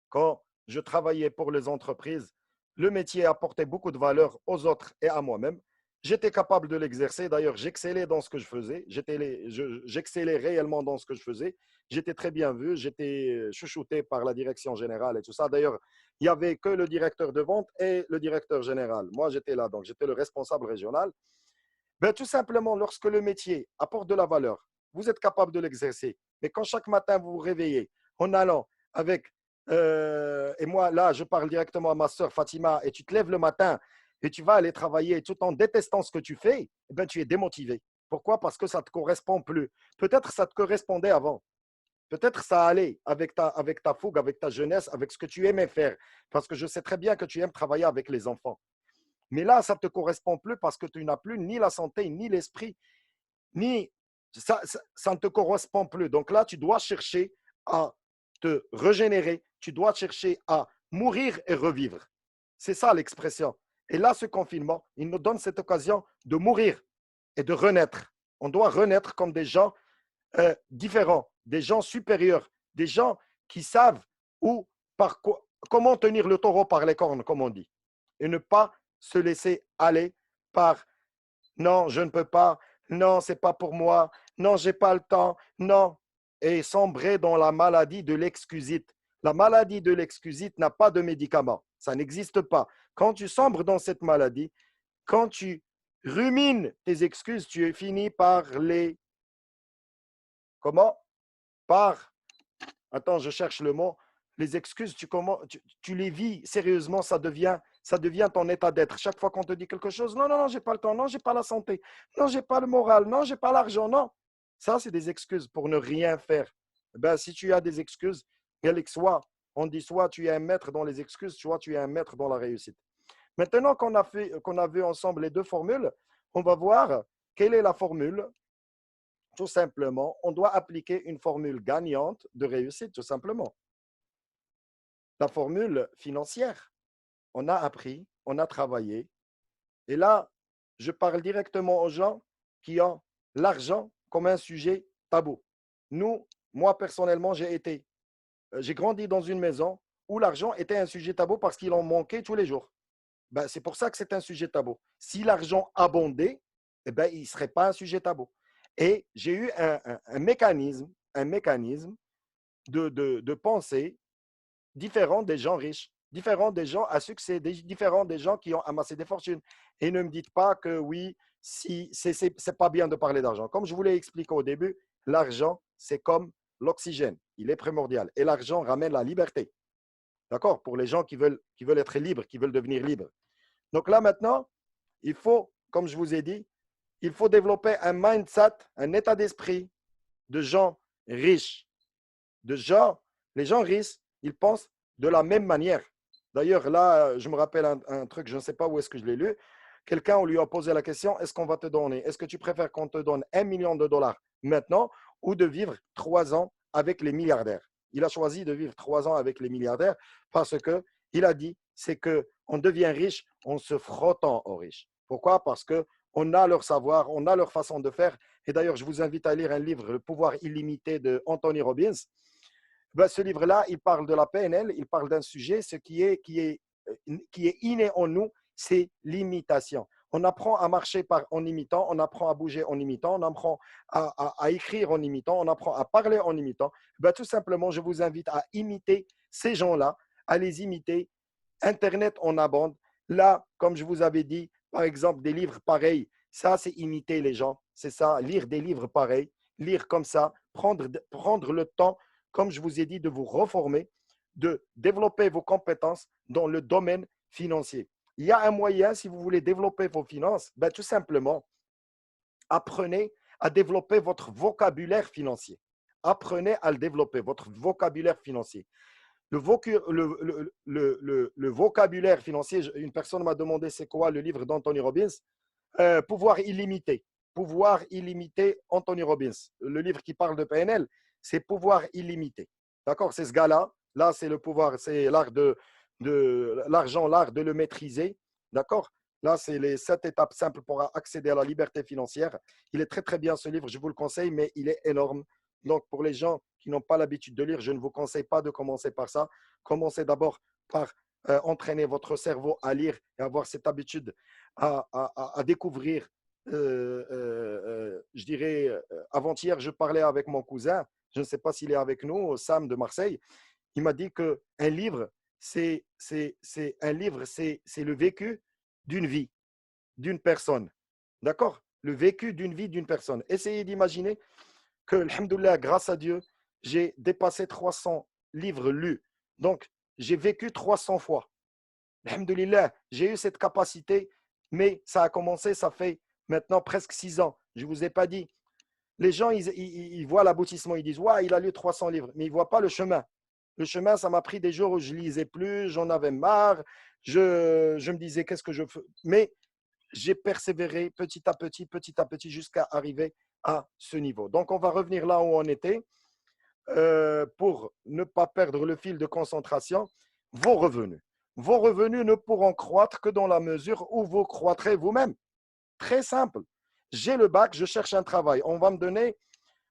quand je travaillais pour les entreprises. Le métier apportait beaucoup de valeur aux autres et à moi-même. J'étais capable de l'exercer. D'ailleurs, j'excellais dans ce que je faisais. J'excellais réellement dans ce que je faisais. J'étais très bien vu. J'étais chouchouté par la direction générale et tout ça. D'ailleurs, il n'y avait que le directeur de vente et le directeur général. Moi, j'étais là, donc j'étais le responsable régional. Ben, tout simplement, lorsque le métier apporte de la valeur, vous êtes capable de l'exercer. Mais quand chaque matin vous vous réveillez en allant avec, et moi là, je parle directement à ma soeur Fatima, et tu te lèves le matin et tu vas aller travailler tout en détestant ce que tu fais, eh ben, tu es démotivé. Pourquoi? Parce que ça ne te correspond plus. Peut-être ça te correspondait avant. Peut-être ça allait avec ta fougue, avec ta jeunesse, avec ce que tu aimais faire. Parce que je sais très bien que tu aimes travailler avec les enfants. Mais là, ça ne te correspond plus parce que tu n'as plus ni la santé, ni l'esprit, ni ça ne te correspond plus. Donc là, tu dois chercher à te régénérer, tu dois chercher à mourir et revivre. C'est ça l'expression. Et là, ce confinement, il nous donne cette occasion de mourir et de renaître. On doit renaître comme des gens différents, des gens supérieurs, des gens qui savent où, comment tenir le taureau par les cornes, comme on dit, et ne pas se laisser aller par non, je ne peux pas, non, c'est pas pour moi, non, j'ai pas le temps, non, et sombrer dans la maladie de l'excusite. La maladie de l'excusite n'a pas de médicament, ça n'existe pas. Quand tu sombres dans cette maladie, quand tu rumines tes excuses, tu finis par les comment? Par Attends, je cherche le mot. Les excuses, tu les vis sérieusement, ça devient ton état d'être. Chaque fois qu'on te dit quelque chose, non, non, non, j'ai pas le temps, non, j'ai pas la santé, non, j'ai pas le moral, non, j'ai pas l'argent, non. Ça, c'est des excuses pour ne rien faire. Ben, si tu as des excuses, soit, on dit soit tu es un maître dans les excuses, soit tu es un maître dans la réussite. Maintenant qu'on a vu ensemble les deux formules, on va voir quelle est la formule. Tout simplement, on doit appliquer une formule gagnante de réussite, tout simplement. La formule financière, on a appris, on a travaillé. Et là, je parle directement aux gens qui ont l'argent comme un sujet tabou. Nous, moi personnellement, j'ai grandi dans une maison où l'argent était un sujet tabou parce qu'il en manquait tous les jours. Ben, c'est pour ça que c'est un sujet tabou. Si l'argent abondait, eh ben, il ne serait pas un sujet tabou. Et j'ai eu un mécanisme de pensée différent des gens riches, différent des gens à succès, différent des gens qui ont amassé des fortunes. Et ne me dites pas que oui, si c'est pas bien de parler d'argent. Comme je vous l'ai expliqué au début, l'argent, c'est comme l'oxygène. Il est primordial. Et l'argent ramène la liberté. D'accord? Pour les gens qui veulent être libres, qui veulent devenir libres. Donc là, maintenant, il faut, comme je vous ai dit, il faut développer un mindset, un état d'esprit de gens riches. De gens, les gens riches, ils pensent de la même manière. D'ailleurs, là, je me rappelle un truc, je ne sais pas où est-ce que je l'ai lu. Quelqu'un, on lui a posé la question, est-ce qu'on va te donner, est-ce que tu préfères qu'on te donne 1 million de dollars maintenant ou de vivre 3 ans avec les milliardaires? Il a choisi de vivre 3 ans avec les milliardaires parce que il a dit, c'est qu'on devient riche en se frottant aux riches. Pourquoi? Parce qu'on a leur savoir, on a leur façon de faire. Et d'ailleurs, je vous invite à lire un livre, Le pouvoir illimité de Anthony Robbins. Ben, ce livre-là, il parle de la PNL, il parle d'un sujet, ce qui est inné en nous, c'est l'imitation. On apprend à marcher en imitant, on apprend à bouger en imitant, on apprend à écrire en imitant, on apprend à parler en imitant. Ben, tout simplement, je vous invite à imiter ces gens-là, à les imiter. Internet en abonde. Là, comme je vous avais dit, par exemple, des livres pareils, ça, c'est imiter les gens. C'est ça, lire des livres pareils, lire comme ça, prendre le temps, comme je vous ai dit, de vous reformer, de développer vos compétences dans le domaine financier. Il y a un moyen, si vous voulez développer vos finances, ben, tout simplement, apprenez à développer votre vocabulaire financier. Apprenez à le développer, votre vocabulaire financier. Le vocabulaire financier, une personne m'a demandé c'est quoi le livre d'Anthony Robbins. Pouvoir illimité. Pouvoir illimité, Anthony Robbins. Le livre qui parle de PNL, c'est Pouvoir illimité. D'accord? C'est ce gars-là. Là, c'est le pouvoir, c'est l'argent, l'art de le maîtriser. D'accord? Là, c'est les 7 étapes simples pour accéder à la liberté financière. Il est très, très bien ce livre, je vous le conseille, mais il est énorme. Donc, pour les gens qui n'ont pas l'habitude de lire, je ne vous conseille pas de commencer par ça. Commencez d'abord par entraîner votre cerveau à lire et avoir cette habitude à découvrir. Je dirais, avant-hier, je parlais avec mon cousin, je ne sais pas s'il est avec nous, Sam de Marseille. Il m'a dit qu'un livre, un livre, c'est le vécu d'une vie, d'une personne. D'accord? Le vécu d'une vie d'une personne. Essayez d'imaginer que, alhamdoulilah, grâce à Dieu, j'ai dépassé 300 livres lus. Donc, j'ai vécu 300 fois. Alhamdoulilah, j'ai eu cette capacité, mais ça a commencé, ça fait maintenant presque 6 ans. Je ne vous ai pas dit. Les gens, ils voient l'aboutissement, ils disent, ouais, il a lu 300 livres, mais ils ne voient pas le chemin. Le chemin, ça m'a pris des jours où je ne lisais plus, j'en avais marre, je me disais, qu'est-ce que je fais? Mais j'ai persévéré petit à petit, jusqu'à arriver à ce niveau. Donc, on va revenir là où on était pour ne pas perdre le fil de concentration. Vos revenus. Vos revenus ne pourront croître que dans la mesure où vous croîtrez vous-même. Très simple. J'ai le bac, je cherche un travail. On va me donner,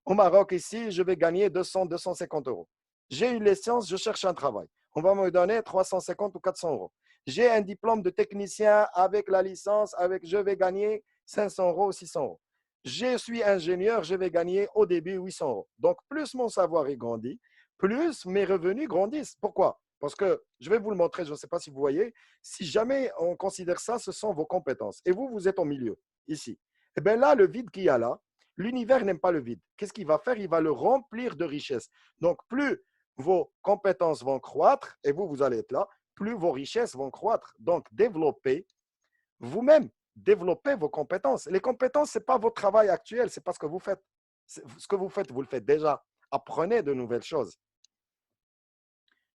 au Maroc ici, je vais gagner 200, 250 euros. J'ai une licence, je cherche un travail. On va me donner 350 ou 400 euros. J'ai un diplôme de technicien avec la licence, je vais gagner 500 euros ou 600 euros. Je suis ingénieur, je vais gagner au début 800 euros. Donc, plus mon savoir est grandi, plus mes revenus grandissent. Pourquoi? Parce que je vais vous le montrer, je ne sais pas si vous voyez, si jamais on considère ça, ce sont vos compétences. Et vous, vous êtes au milieu, ici. Et bien là, le vide qu'il y a là, l'univers n'aime pas le vide. Qu'est-ce qu'il va faire? Il va le remplir de richesses. Donc, plus vos compétences vont croître et vous, vous allez être là, plus vos richesses vont croître. Donc, développez vous-même, développez vos compétences. Les compétences, ce n'est pas votre travail actuel, c'est pas ce que vous faites. Ce que vous faites, vous le faites déjà. Apprenez de nouvelles choses.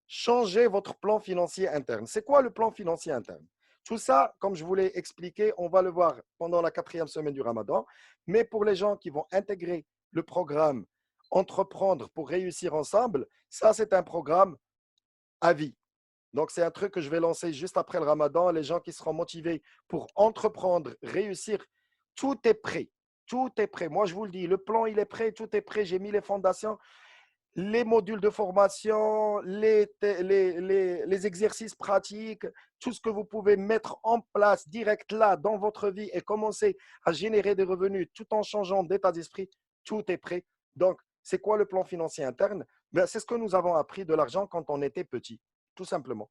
Changez votre plan financier interne. C'est quoi le plan financier interne? Tout ça, comme je vous l'ai expliqué, on va le voir pendant la 4e semaine du Ramadan. Mais pour les gens qui vont intégrer le programme Entreprendre pour réussir ensemble, ça, c'est un programme à vie. Donc, c'est un truc que je vais lancer juste après le Ramadan. Les gens qui seront motivés pour entreprendre, réussir, tout est prêt. Tout est prêt. Moi, je vous le dis, le plan, il est prêt, tout est prêt. J'ai mis les fondations, les modules de formation, les exercices pratiques, tout ce que vous pouvez mettre en place direct là dans votre vie et commencer à générer des revenus tout en changeant d'état d'esprit, tout est prêt. Donc, c'est quoi le plan financier interne? Ben, c'est ce que nous avons appris de l'argent quand on était petit, tout simplement.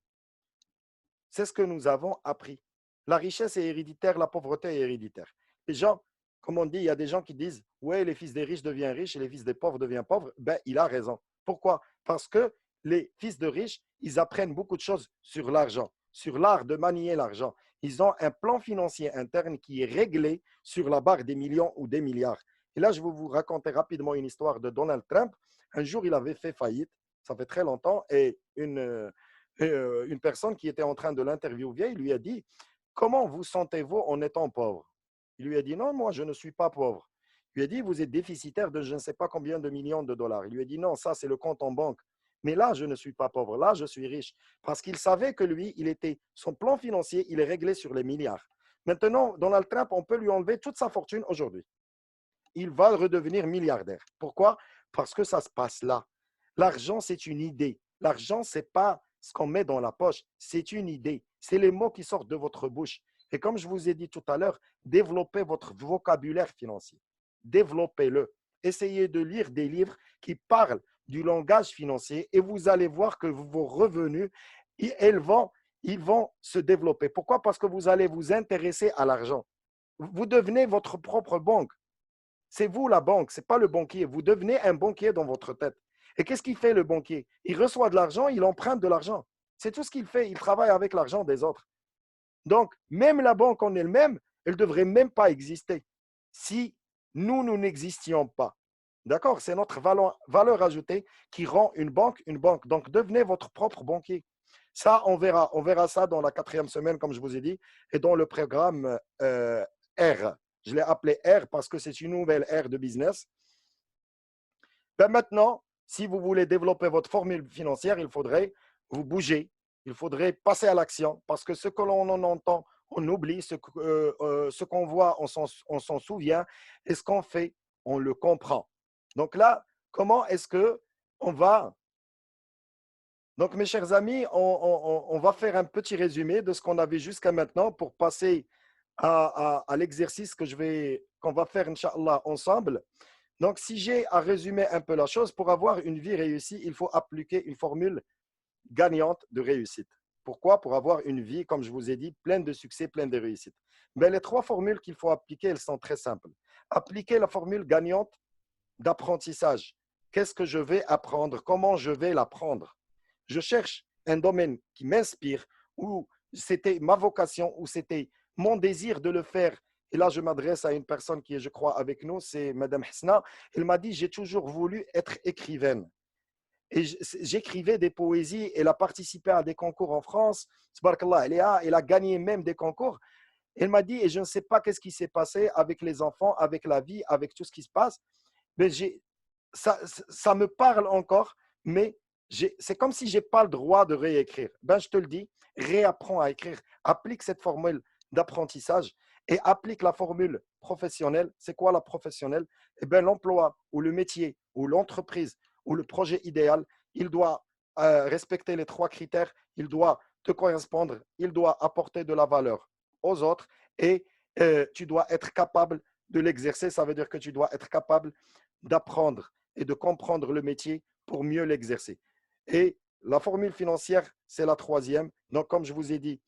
C'est ce que nous avons appris. La richesse est héréditaire, la pauvreté est héréditaire. Les gens, comme on dit, il y a des gens qui disent, ouais, les fils des riches deviennent riches et les fils des pauvres deviennent pauvres. Ben, il a raison. Pourquoi? Parce que les fils de riches, ils apprennent beaucoup de choses sur l'argent, sur l'art de manier l'argent. Ils ont un plan financier interne qui est réglé sur la barre des millions ou des milliards. Et là, je vais vous raconter rapidement une histoire de Donald Trump. Un jour, il avait fait faillite, ça fait très longtemps, et une personne qui était en train de l'interviewer, il lui a dit, comment vous sentez-vous en étant pauvre? Il lui a dit, non, moi, je ne suis pas pauvre. Il lui a dit, vous êtes déficitaire de je ne sais pas combien de millions de dollars. Il lui a dit, non, ça, c'est le compte en banque. Mais là, je ne suis pas pauvre. Là, je suis riche. Parce qu'il savait que lui, son plan financier, il est réglé sur les milliards. Maintenant, Donald Trump, on peut lui enlever toute sa fortune aujourd'hui. Il va redevenir milliardaire. Pourquoi? Parce que ça se passe là. L'argent, c'est une idée. L'argent, ce n'est pas ce qu'on met dans la poche, c'est une idée. C'est les mots qui sortent de votre bouche. Et comme je vous ai dit tout à l'heure, développez votre vocabulaire financier. Développez-le. Essayez de lire des livres qui parlent du langage financier et vous allez voir que vos revenus, ils vont se développer. Pourquoi? Parce que vous allez vous intéresser à l'argent. Vous devenez votre propre banque. C'est vous la banque, ce n'est pas le banquier. Vous devenez un banquier dans votre tête. Et qu'est-ce qu'il fait le banquier? Il reçoit de l'argent, il emprunte de l'argent. C'est tout ce qu'il fait. Il travaille avec l'argent des autres. Donc, même la banque en elle-même, elle ne devrait même pas exister si nous n'existions pas. D'accord? C'est notre valeur ajoutée qui rend une banque une banque. Donc, devenez votre propre banquier. Ça, on verra. On verra ça dans la 4e semaine, comme je vous ai dit, et dans le programme R. Je l'ai appelé R parce que c'est une nouvelle ère de business. Ben maintenant, si vous voulez développer votre formule financière, il faudrait vous bouger, il faudrait passer à l'action parce que ce que l'on en entend, on oublie, ce qu'on voit, on s'en souvient et ce qu'on fait, on le comprend. Donc là, comment est-ce que on va… Donc, mes chers amis, on va faire un petit résumé de ce qu'on avait jusqu'à maintenant pour passer à l'exercice qu'on va faire, Inch'Allah, ensemble. Donc, si j'ai à résumer un peu la chose, pour avoir une vie réussie, il faut appliquer une formule gagnante de réussite. Pourquoi? Pour avoir une vie, comme je vous ai dit, pleine de succès, pleine de réussite. Mais les 3 formules qu'il faut appliquer, elles sont très simples. Appliquer la formule gagnante d'apprentissage. Qu'est-ce que je vais apprendre? Comment je vais l'apprendre? Je cherche un domaine qui m'inspire, où c'était ma vocation, où c'était mon désir de le faire. Et là, je m'adresse à une personne qui est, je crois, avec nous, c'est Madame Hsna. Elle m'a dit, j'ai toujours voulu être écrivaine. Et j'écrivais des poésies. Elle a participé à des concours en France. Tabarakallah, elle a gagné même des concours. Elle m'a dit, et je ne sais pas qu'est-ce qui s'est passé avec les enfants, avec la vie, avec tout ce qui se passe. Mais ça me parle encore, mais c'est comme si je n'ai pas le droit de réécrire. Ben, je te le dis, réapprends à écrire. Applique cette formule d'apprentissage et applique la formule professionnelle. C'est quoi la professionnelle? Eh bien, l'emploi ou le métier ou l'entreprise ou le projet idéal, il doit respecter les 3 critères. Il doit te correspondre, il doit apporter de la valeur aux autres et tu dois être capable de l'exercer. Ça veut dire que tu dois être capable d'apprendre et de comprendre le métier pour mieux l'exercer. Et la formule financière, c'est la 3e. Donc, comme je vous ai dit,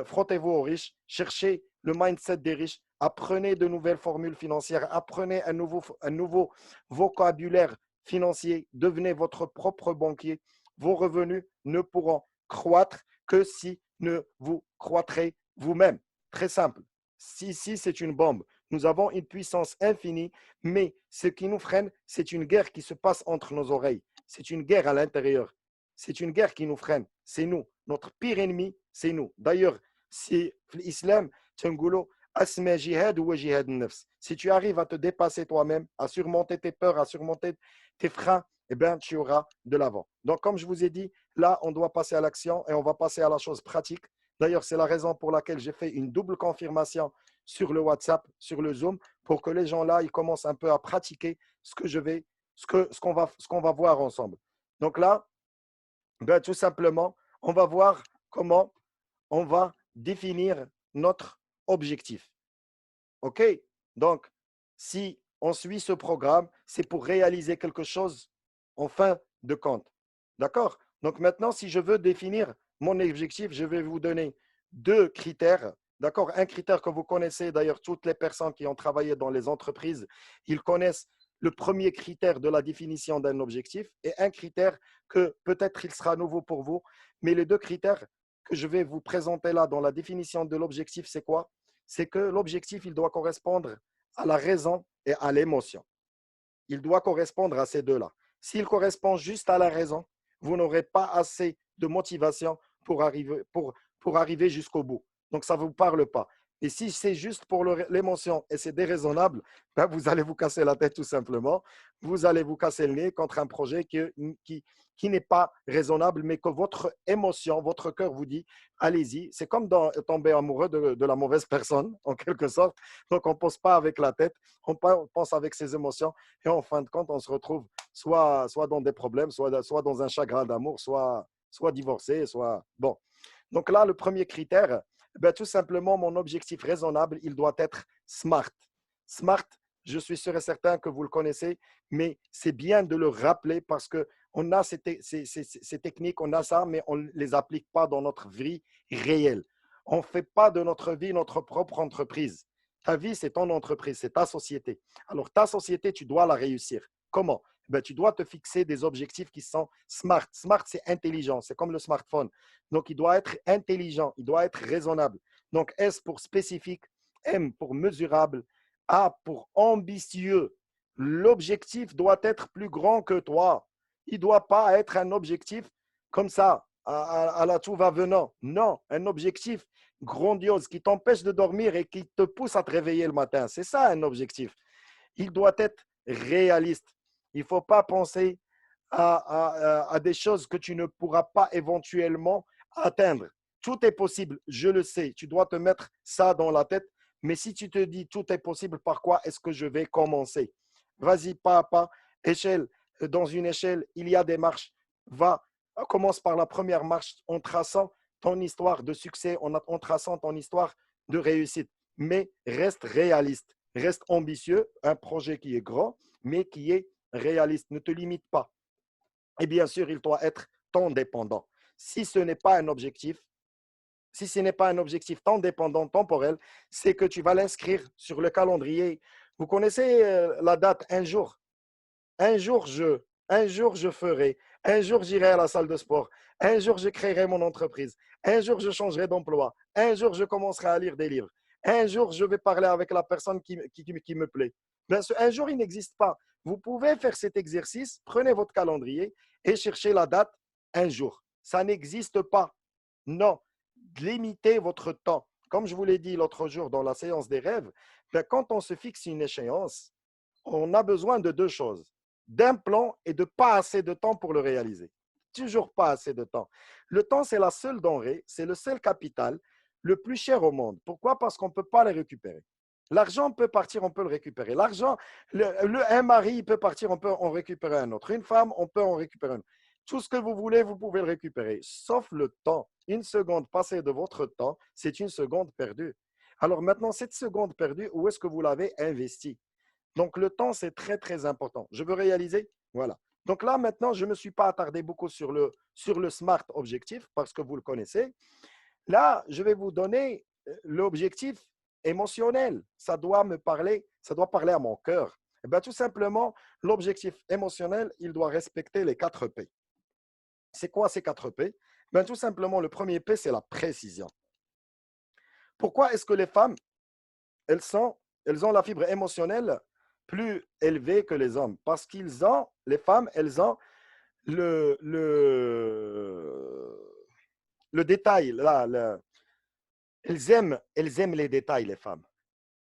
frottez-vous aux riches, cherchez le mindset des riches, apprenez de nouvelles formules financières, apprenez un nouveau vocabulaire financier, devenez votre propre banquier. vos revenus ne pourront croître que si ne vous croîtrez vous-même. Très simple. Si c'est une bombe, nous avons une puissance infinie, mais ce qui nous freine, c'est une guerre qui se passe entre nos oreilles. C'est une guerre à l'intérieur. C'est une guerre qui nous freine. C'est nous. Notre pire ennemi, c'est nous. D'ailleurs, si l'islam, si tu arrives à te dépasser toi-même, à surmonter tes peurs, à surmonter tes freins, eh bien, tu auras de l'avant. Donc, comme je vous ai dit, là, on doit passer à l'action et on va passer à la chose pratique. D'ailleurs, c'est la raison pour laquelle j'ai fait une double confirmation sur le WhatsApp, sur le Zoom, pour que les gens là, ils commencent un peu à pratiquer ce qu'on va voir ensemble. Donc là, ben, tout simplement, on va voir comment on va définir notre objectif. OK? Donc, si on suit ce programme, c'est pour réaliser quelque chose en fin de compte. D'accord? Donc maintenant, si je veux définir mon objectif, je vais vous donner deux critères. D'accord? Un critère que vous connaissez, d'ailleurs, toutes les personnes qui ont travaillé dans les entreprises, ils connaissent le premier critère de la définition d'un objectif et un critère que peut-être il sera nouveau pour vous, mais les deux critères que je vais vous présenter là dans la définition de l'objectif, c'est quoi? C'est que l'objectif, il doit correspondre à la raison et à l'émotion. Il doit correspondre à ces deux-là. S'il correspond juste à la raison, vous n'aurez pas assez de motivation pour arriver jusqu'au bout. Donc, ça ne vous parle pas. Et si c'est juste pour l'émotion et c'est déraisonnable, ben vous allez vous casser la tête tout simplement. Vous allez vous casser le nez contre un projet qui n'est pas raisonnable, mais que votre émotion, votre cœur vous dit, allez-y. C'est comme tomber amoureux de la mauvaise personne, en quelque sorte. Donc, on ne pense pas avec la tête, on pense avec ses émotions. Et en fin de compte, on se retrouve soit dans des problèmes, soit dans un chagrin d'amour, soit divorcé, soit… Bon. Donc là, le premier critère, ben, tout simplement, mon objectif raisonnable, il doit être SMART. SMART, je suis sûr et certain que vous le connaissez, mais c'est bien de le rappeler parce qu'on a ces techniques, on a ça, mais on ne les applique pas dans notre vie réelle. On ne fait pas de notre vie notre propre entreprise. Ta vie, c'est ton entreprise, c'est ta société. Alors, ta société, tu dois la réussir. Comment? Ben, tu dois te fixer des objectifs qui sont smart. Smart, c'est intelligent, c'est comme le smartphone. Donc, il doit être intelligent, il doit être raisonnable. Donc, S pour spécifique, M pour mesurable, A pour ambitieux. L'objectif doit être plus grand que toi. Il ne doit pas être un objectif comme ça, à la tout va venant. Non, un objectif grandiose qui t'empêche de dormir et qui te pousse à te réveiller le matin. C'est ça un objectif. Il doit être réaliste. Il ne faut pas penser à des choses que tu ne pourras pas éventuellement atteindre. Tout est possible, je le sais. Tu dois te mettre ça dans la tête. Mais si tu te dis tout est possible, par quoi est-ce que je vais commencer? Vas-y, pas à pas, échelle. Dans une échelle, il y a des marches. Commence par la première marche en traçant ton histoire de succès, en traçant ton histoire de réussite. Mais reste réaliste, reste ambitieux, un projet qui est grand, mais qui est réaliste. Ne te limite pas. Et bien sûr, il doit être temps dépendant. Si ce n'est pas un objectif, si ce n'est pas un objectif temps dépendant, temporel, c'est que tu vas l'inscrire sur le calendrier. Vous connaissez la date un jour. Un jour je ferai, un jour j'irai à la salle de sport, un jour je créerai mon entreprise, un jour je changerai d'emploi, un jour je commencerai à lire des livres, un jour je vais parler avec la personne qui me plaît. Bien sûr, un jour il n'existe pas. Vous pouvez faire cet exercice, prenez votre calendrier et cherchez la date un jour. Ça n'existe pas. Non, limitez votre temps. Comme je vous l'ai dit l'autre jour dans la séance des rêves, ben, quand on se fixe une échéance, on a besoin de deux choses, d'un plan et de pas assez de temps pour le réaliser. Toujours pas assez de temps. Le temps, c'est la seule denrée, c'est le seul capital le plus cher au monde. Pourquoi? Parce qu'on ne peut pas le récupérer. L'argent peut partir, on peut le récupérer. L'argent, un mari il peut partir, on peut en récupérer un autre. Une femme, on peut en récupérer un autre. Tout ce que vous voulez, vous pouvez le récupérer, sauf le temps. Une seconde passée de votre temps, c'est une seconde perdue. Alors maintenant, cette seconde perdue, où est-ce que vous l'avez investie? Donc, le temps, c'est très, très important. Je veux réaliser, voilà. Donc là, maintenant, je ne me suis pas attardé beaucoup sur le SMART objectif parce que vous le connaissez. Là, je vais vous donner l'objectif émotionnel. Ça doit me parler, ça doit parler à mon cœur. Et bien, tout simplement, l'objectif émotionnel, il doit respecter les 4 P. C'est quoi ces 4 P? Ben, tout simplement, le premier P, c'est la précision. Pourquoi est-ce que les femmes, elles, sont, elles ont la fibre émotionnelle plus élevée que les hommes? Parce qu'ils ont, les femmes, elles ont le détail. Elles aiment les détails, les femmes.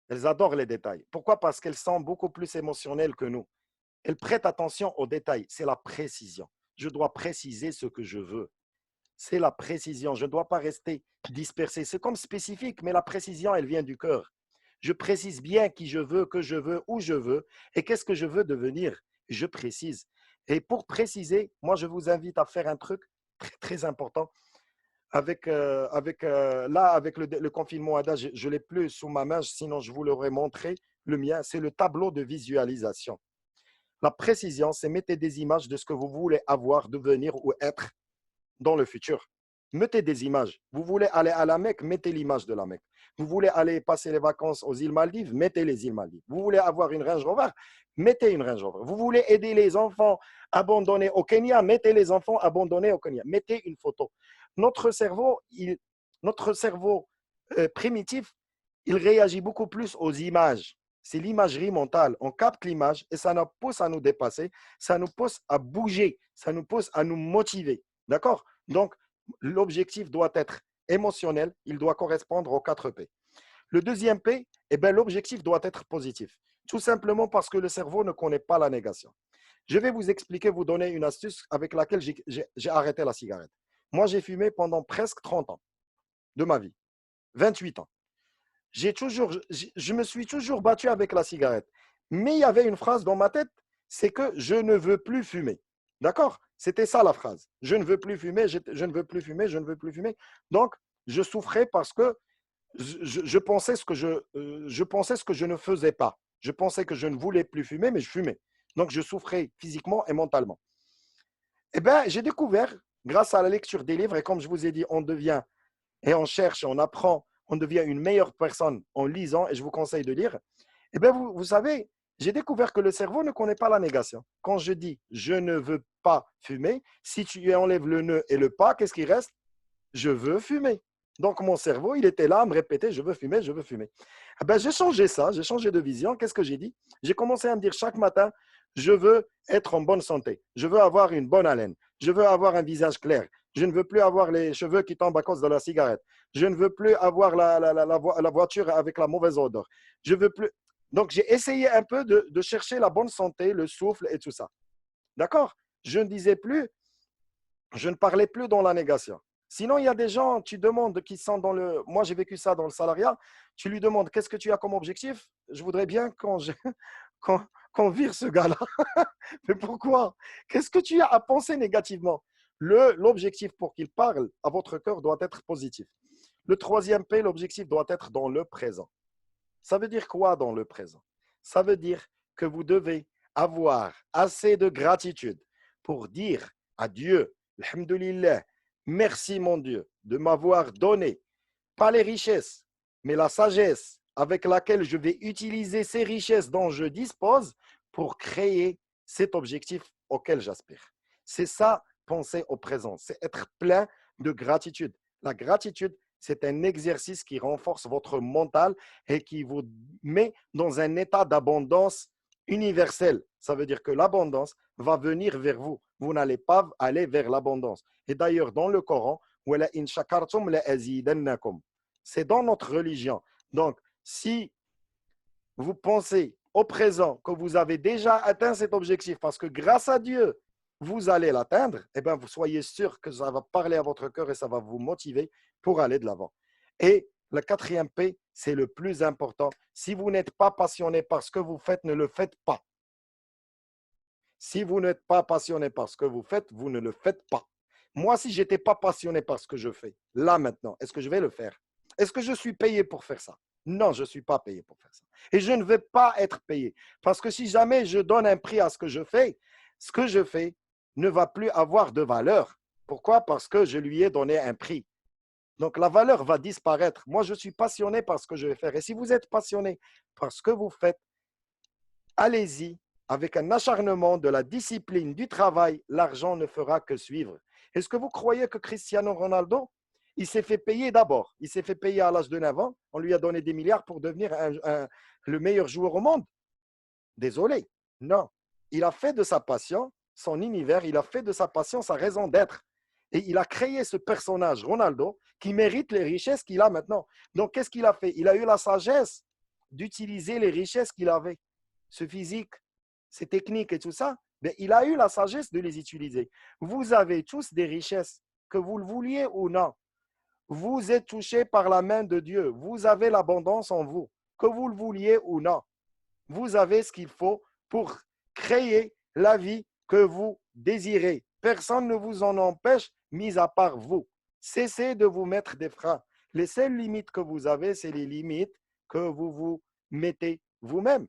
Elles adorent les détails. Pourquoi? Parce qu'elles sont beaucoup plus émotionnelles que nous. Elles prêtent attention aux détails. C'est la précision. Je dois préciser ce que je veux. C'est la précision. Je ne dois pas rester dispersé. C'est comme spécifique, mais la précision, elle vient du cœur. Je précise bien qui je veux, que je veux, où je veux et qu'est-ce que je veux devenir. Je précise. Et pour préciser, moi, je vous invite à faire un truc très, très important. Avec le confinement ADA, je ne l'ai plus sous ma main, sinon je vous l'aurais montré. Le mien, c'est le tableau de visualisation. La précision, c'est mettre des images de ce que vous voulez avoir, devenir ou être dans le futur. Mettez des images. Vous voulez aller à la Mecque, mettez l'image de la Mecque. Vous voulez aller passer les vacances aux îles Maldives, mettez les îles Maldives. Vous voulez avoir une Range Rover, mettez une Range Rover. Vous voulez aider les enfants abandonnés au Kenya, mettez les enfants abandonnés au Kenya. Mettez une photo. Notre cerveau, primitif, il réagit beaucoup plus aux images. C'est l'imagerie mentale. On capte l'image et ça nous pousse à nous dépasser, ça nous pousse à bouger, ça nous pousse à nous motiver. D'accord? Donc, l'objectif doit être émotionnel, il doit correspondre aux 4 P. Le deuxième P, eh bien, l'objectif doit être positif. Tout simplement parce que le cerveau ne connaît pas la négation. Je vais vous expliquer, vous donner une astuce avec laquelle j'ai arrêté la cigarette. Moi, j'ai fumé pendant presque 30 ans de ma vie, 28 ans. Je me suis toujours battu avec la cigarette. Mais il y avait une phrase dans ma tête, c'est que je ne veux plus fumer. D'accord? C'était ça la phrase. Je ne veux plus fumer, je ne veux plus fumer, je ne veux plus fumer. Donc, je souffrais parce que je pensais je pensais ce que je ne faisais pas. Je pensais que je ne voulais plus fumer, mais je fumais. Donc, je souffrais physiquement et mentalement. Eh bien, j'ai découvert, grâce à la lecture des livres, et comme je vous ai dit, on devient et on cherche, on apprend, on devient une meilleure personne en lisant, et je vous conseille de lire. Eh bien, vous savez, j'ai découvert que le cerveau ne connaît pas la négation. Quand je dis je ne veux pas fumer, si tu enlèves le ne et le pas, qu'est-ce qui reste? Je veux fumer. Donc, mon cerveau, il était là à me répéter je veux fumer, je veux fumer. Eh bien, j'ai changé ça, j'ai changé de vision. Qu'est-ce que j'ai dit? J'ai commencé à me dire chaque matin je veux être en bonne santé, je veux avoir une bonne haleine, je veux avoir un visage clair, je ne veux plus avoir les cheveux qui tombent à cause de la cigarette, je ne veux plus avoir la voiture avec la mauvaise odeur. Je veux plus. Donc, j'ai essayé un peu de chercher la bonne santé, le souffle et tout ça. D'accord? Je ne disais plus, je ne parlais plus dans la négation. Sinon, il y a des gens, tu demandes, qui sont dans le. Moi, j'ai vécu ça dans le salariat. Tu lui demandes qu'est-ce que tu as comme objectif? Je voudrais bien qu'on vire ce gars-là. Mais pourquoi? Qu'est-ce que tu as à penser négativement? L'objectif pour qu'il parle à votre cœur doit être positif. Le troisième P, l'objectif doit être dans le présent. Ça veut dire quoi dans le présent? Ça veut dire que vous devez avoir assez de gratitude pour dire à Dieu, alhamdoulilah, merci mon Dieu de m'avoir donné, pas les richesses, mais la sagesse avec laquelle je vais utiliser ces richesses dont je dispose pour créer cet objectif auquel j'aspire. C'est ça, penser au présent, c'est être plein de gratitude. La gratitude, c'est un exercice qui renforce votre mental et qui vous met dans un état d'abondance universelle. Ça veut dire que l'abondance va venir vers vous. Vous n'allez pas aller vers l'abondance. Et d'ailleurs, dans le Coran, c'est dans notre religion. Donc, si vous pensez au présent que vous avez déjà atteint cet objectif, parce que grâce à Dieu, vous allez l'atteindre, eh bien, vous soyez sûr que ça va parler à votre cœur et ça va vous motiver pour aller de l'avant. Et le quatrième P, c'est le plus important. Si vous n'êtes pas passionné par ce que vous faites, ne le faites pas. Si vous n'êtes pas passionné par ce que vous faites, vous ne le faites pas. Moi, si je n'étais pas passionné par ce que je fais, là maintenant, est-ce que je vais le faire? Est-ce que je suis payé pour faire ça? Non, je ne suis pas payé pour faire ça. Et je ne vais pas être payé. Parce que si jamais je donne un prix à ce que je fais ne va plus avoir de valeur. Pourquoi? Parce que je lui ai donné un prix. Donc, la valeur va disparaître. Moi, je suis passionné par ce que je vais faire. Et si vous êtes passionné par ce que vous faites, allez-y avec un acharnement, de la discipline, du travail. L'argent ne fera que suivre. Est-ce que vous croyez que Cristiano Ronaldo, il s'est fait payer d'abord? Il s'est fait payer à l'âge de 9 ans. On lui a donné des milliards pour devenir le meilleur joueur au monde. Désolé. Non. Il a fait de sa passion son univers. Il a fait de sa passion sa raison d'être. Et il a créé ce personnage, Ronaldo, qui mérite les richesses qu'il a maintenant. Donc, qu'est-ce qu'il a fait? Il a eu la sagesse d'utiliser les richesses qu'il avait. Ce physique, ces techniques et tout ça, mais il a eu la sagesse de les utiliser. Vous avez tous des richesses, que vous le vouliez ou non. Vous êtes touchés par la main de Dieu. Vous avez l'abondance en vous, que vous le vouliez ou non. Vous avez ce qu'il faut pour créer la vie que vous désirez. Personne ne vous en empêche, mis à part vous. Cessez de vous mettre des freins. Les seules limites que vous avez, c'est les limites que vous vous mettez vous-même.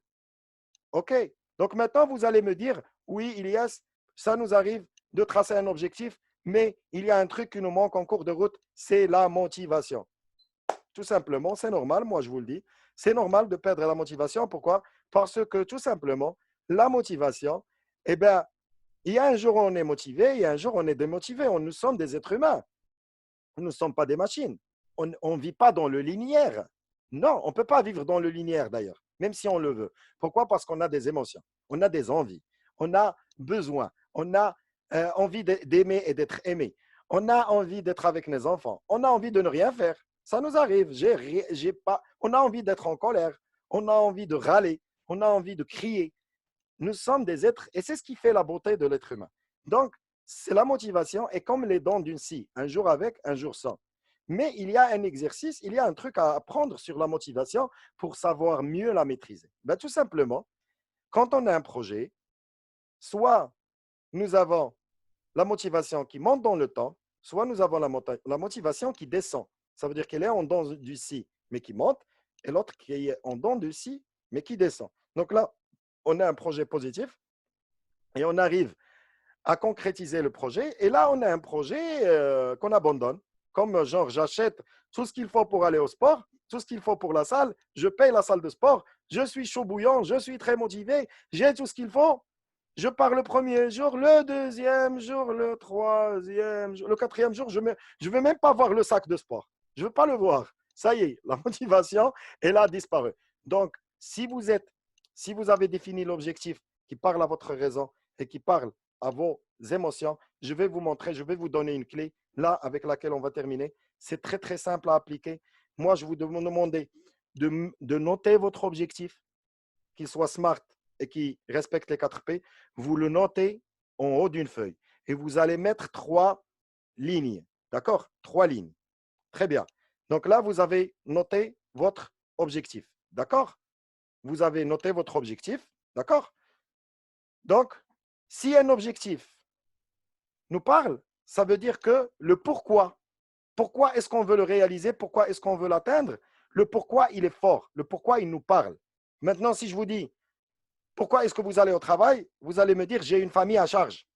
OK. Donc maintenant, vous allez me dire, oui, Ilias, ça nous arrive de tracer un objectif, mais il y a un truc qui nous manque en cours de route, c'est la motivation. Tout simplement, c'est normal, moi je vous le dis. C'est normal de perdre la motivation. Pourquoi? Parce que tout simplement, la motivation, eh bien, il y a un jour où on est motivé, il y a un jour où on est démotivé. Nous sommes des êtres humains. Nous ne sommes pas des machines. On ne vit pas dans le linéaire. Non, on ne peut pas vivre dans le linéaire d'ailleurs, même si on le veut. Pourquoi? Parce qu'on a des émotions, on a des envies, on a besoin, on a envie d'aimer et d'être aimé. On a envie d'être avec nos enfants. On a envie de ne rien faire. Ça nous arrive. On a envie d'être en colère. On a envie de râler. On a envie de crier. Nous sommes des êtres et c'est ce qui fait la beauté de l'être humain. Donc, c'est la motivation et comme les dents d'une scie, un jour avec, un jour sans. Mais il y a un exercice, il y a un truc à apprendre sur la motivation pour savoir mieux la maîtriser. Ben, tout simplement, quand on a un projet, soit nous avons la motivation qui monte dans le temps, soit nous avons la motivation qui descend. Ça veut dire qu'elle est en dents du si, mais qui monte, et l'autre qui est en dents du si, mais qui descend. Donc là, on a un projet positif et on arrive à concrétiser le projet. Et là, on a un projet qu'on abandonne. Comme genre, j'achète tout ce qu'il faut pour aller au sport, tout ce qu'il faut pour la salle, je paye la salle de sport, je suis chaud bouillant, je suis très motivé, j'ai tout ce qu'il faut. Je pars le premier jour, le deuxième jour, le troisième jour, le quatrième jour, je ne veux même pas voir le sac de sport. Je ne veux pas le voir. Ça y est, la motivation, elle a disparu. Donc, si vous avez défini l'objectif qui parle à votre raison et qui parle à vos émotions, je vais vous montrer, je vais vous donner une clé là avec laquelle on va terminer. C'est très, très simple à appliquer. Moi, je vous demande de noter votre objectif, qu'il soit smart et qui respecte les 4 P. Vous le notez en haut d'une feuille et vous allez mettre 3 lignes. D'accord? 3 lignes. Très bien. Donc là, vous avez noté votre objectif. D'accord? Vous avez noté votre objectif. D'accord? Donc, si un objectif nous parle, ça veut dire que le pourquoi est-ce qu'on veut le réaliser? Pourquoi est-ce qu'on veut l'atteindre? Le pourquoi, il est fort. Le pourquoi, il nous parle. Maintenant, si je vous dis, pourquoi est-ce que vous allez au travail? Vous allez me dire, j'ai une famille à charge.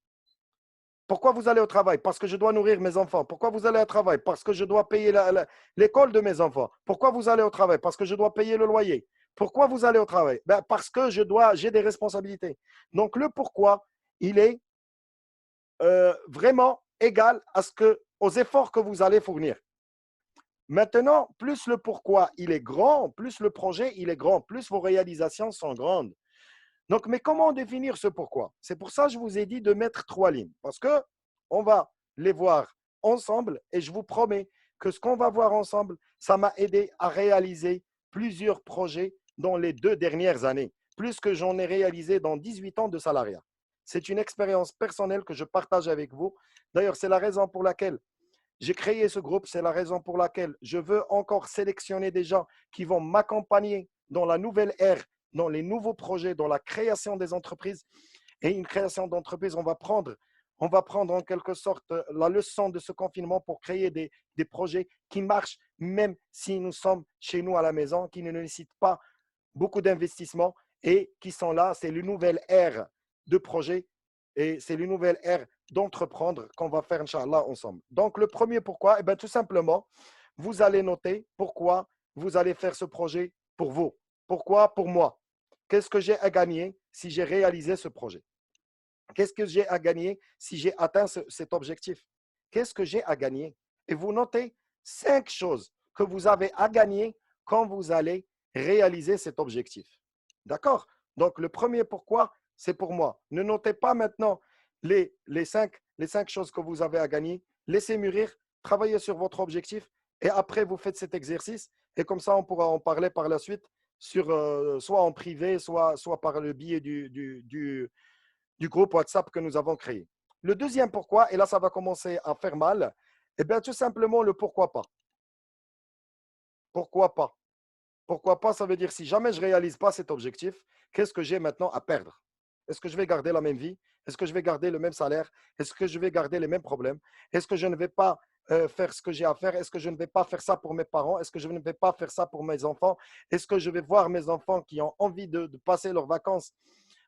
Pourquoi vous allez au travail? Parce que je dois nourrir mes enfants. Pourquoi vous allez au travail? Parce que je dois payer l'école de mes enfants. Pourquoi vous allez au travail? Parce que je dois payer le loyer. Pourquoi vous allez au travail? Parce que j'ai des responsabilités. Donc, le pourquoi, il est vraiment égal aux efforts que vous allez fournir. Maintenant, plus le pourquoi il est grand, plus le projet il est grand, plus vos réalisations sont grandes. Donc, mais comment définir ce pourquoi? C'est pour ça que je vous ai dit de mettre 3 lignes, parce que on va les voir ensemble et je vous promets que ce qu'on va voir ensemble, ça m'a aidé à réaliser plusieurs projets dans les 2 dernières années, plus que j'en ai réalisé dans 18 ans de salariat. C'est une expérience personnelle que je partage avec vous. D'ailleurs, c'est la raison pour laquelle j'ai créé ce groupe, c'est la raison pour laquelle je veux encore sélectionner des gens qui vont m'accompagner dans la nouvelle ère, dans les nouveaux projets, dans la création des entreprises. Et une création d'entreprise, on va prendre en quelque sorte la leçon de ce confinement pour créer des projets qui marchent, même si nous sommes chez nous à la maison, qui ne nécessitent pas beaucoup d'investissements et qui sont là. C'est une nouvelle ère de projets et c'est une nouvelle ère d'entreprendre qu'on va faire, Inch'Allah, ensemble. Donc, le premier pourquoi, eh bien, tout simplement, vous allez noter pourquoi vous allez faire ce projet pour vous. Pourquoi pour moi? Qu'est-ce que j'ai à gagner si j'ai réalisé ce projet? Qu'est-ce que j'ai à gagner si j'ai atteint cet objectif? qu'est-ce que j'ai à gagner? Et vous notez 5 choses que vous avez à gagner quand vous allez réaliser cet objectif. D'accord? Donc, le premier pourquoi, c'est pour moi. Ne notez pas maintenant les 5 choses que vous avez à gagner. Laissez mûrir, travaillez sur votre objectif et après, vous faites cet exercice et comme ça, on pourra en parler par la suite sur, soit en privé, soit par le biais du groupe WhatsApp que nous avons créé. Le deuxième pourquoi, et là, ça va commencer à faire mal, eh bien, tout simplement le pourquoi pas. Pourquoi pas? Pourquoi pas, ça veut dire si jamais je ne réalise pas cet objectif, qu'est-ce que j'ai maintenant à perdre? Est-ce que je vais garder la même vie? Est-ce que je vais garder le même salaire? Est-ce que je vais garder les mêmes problèmes? Est-ce que je ne vais pas faire ce que j'ai à faire? Est-ce que je ne vais pas faire ça pour mes parents? Est-ce que je ne vais pas faire ça pour mes enfants? Est-ce que je vais voir mes enfants qui ont envie de passer leurs vacances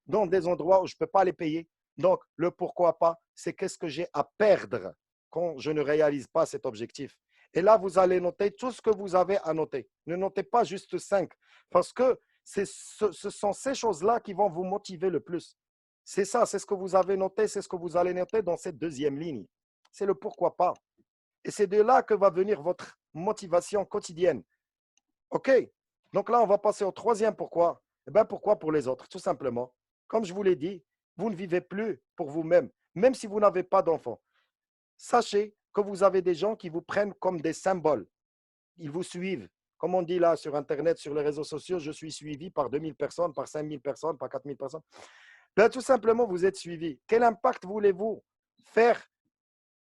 dans des endroits où je ne peux pas les payer? Donc, le pourquoi pas, c'est qu'est-ce que j'ai à perdre quand je ne réalise pas cet objectif. Et là, vous allez noter tout ce que vous avez à noter. Ne notez pas juste 5, parce que ce sont ces choses-là qui vont vous motiver le plus. C'est ça, c'est ce que vous avez noté, c'est ce que vous allez noter dans cette deuxième ligne. C'est le pourquoi pas. Et c'est de là que va venir votre motivation quotidienne. OK? Donc là, on va passer au troisième pourquoi. Eh bien, pourquoi pour les autres, tout simplement. Comme je vous l'ai dit, vous ne vivez plus pour vous-même, même si vous n'avez pas d'enfant. Sachez que vous avez des gens qui vous prennent comme des symboles. Ils vous suivent. Comme on dit là sur Internet, sur les réseaux sociaux, je suis suivi par 2000 personnes, par 5000 personnes, par 4000 personnes. Bien, tout simplement, vous êtes suivi. Quel impact voulez-vous faire?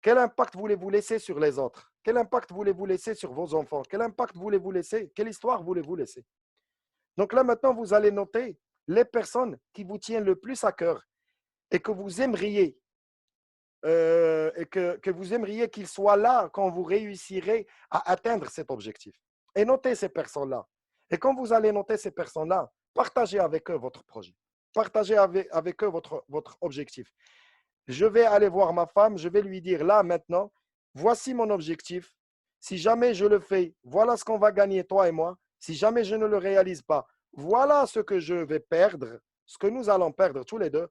Quel impact voulez-vous laisser sur les autres? Quel impact voulez-vous laisser sur vos enfants? Quel impact voulez-vous laisser? Quelle histoire voulez-vous laisser? Donc là, maintenant, vous allez noter les personnes qui vous tiennent le plus à cœur et que vous aimeriez que vous aimeriez qu'ils soient là quand vous réussirez à atteindre cet objectif. Et notez ces personnes-là. Et quand vous allez noter ces personnes-là, partagez avec eux votre projet. Partagez avec eux votre objectif. Je vais aller voir ma femme, je vais lui dire là maintenant, voici mon objectif. Si jamais je le fais, voilà ce qu'on va gagner, toi et moi. Si jamais je ne le réalise pas, voilà ce que je vais perdre, ce que nous allons perdre tous les deux.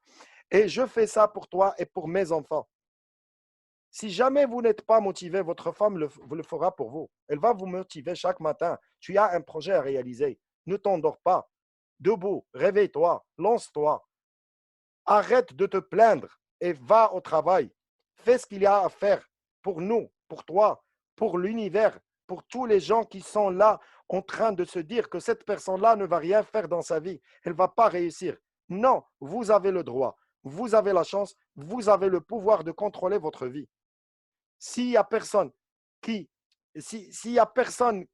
Et je fais ça pour toi et pour mes enfants. Si jamais vous n'êtes pas motivé, votre femme le fera pour vous. Elle va vous motiver chaque matin. Tu as un projet à réaliser. Ne t'endors pas. Debout, réveille-toi, lance-toi. Arrête de te plaindre et va au travail. Fais ce qu'il y a à faire pour nous, pour toi, pour l'univers, pour tous les gens qui sont là en train de se dire que cette personne-là ne va rien faire dans sa vie. Elle ne va pas réussir. Non, vous avez le droit, vous avez la chance, vous avez le pouvoir de contrôler votre vie. S'il y a personne qui, s'il y a personne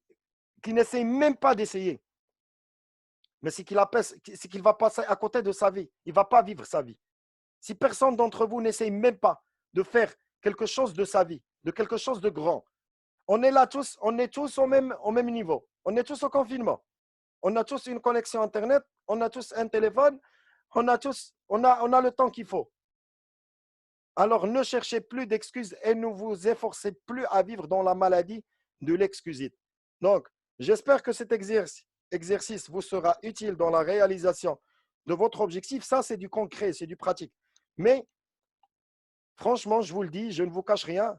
qui n'essaie même pas d'essayer, mais c'est qu'il va passer à côté de sa vie. Il ne va pas vivre sa vie. Si personne d'entre vous n'essaye même pas de faire quelque chose de sa vie, de quelque chose de grand, on est là tous, on est tous au même niveau. On est tous au confinement. On a tous une connexion Internet, on a tous un téléphone, on a le temps qu'il faut. Alors ne cherchez plus d'excuses et ne vous efforcez plus à vivre dans la maladie de l'excusite. Donc, j'espère que cet exercice vous sera utile dans la réalisation de votre objectif. Ça, c'est du concret, c'est du pratique. Mais franchement, je vous le dis, je ne vous cache rien.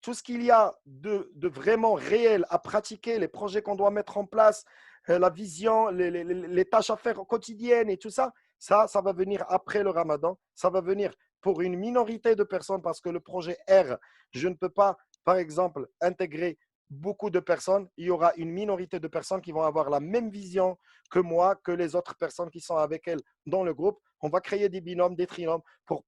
Tout ce qu'il y a de vraiment réel à pratiquer, les projets qu'on doit mettre en place, la vision, les tâches à faire quotidiennes et tout ça, ça va venir après le ramadan. Ça va venir pour une minorité de personnes parce que le projet R, je ne peux pas, par exemple, intégrer beaucoup de personnes. Il y aura une minorité de personnes qui vont avoir la même vision que moi, que les autres personnes qui sont avec elles dans le groupe. On va créer des binômes, des trinômes pour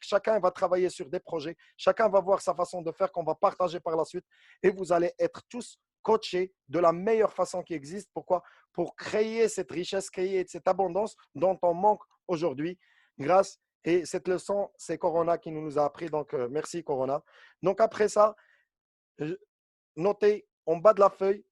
chacun va travailler sur des projets, chacun va voir sa façon de faire qu'on va partager par la suite et vous allez être tous coachés de la meilleure façon qui existe. Pourquoi? Pour créer cette richesse, créer cette abondance dont on manque aujourd'hui grâce. Et cette leçon, c'est Corona qui nous a appris. Donc, merci Corona. Donc, après ça, notez en bas de la feuille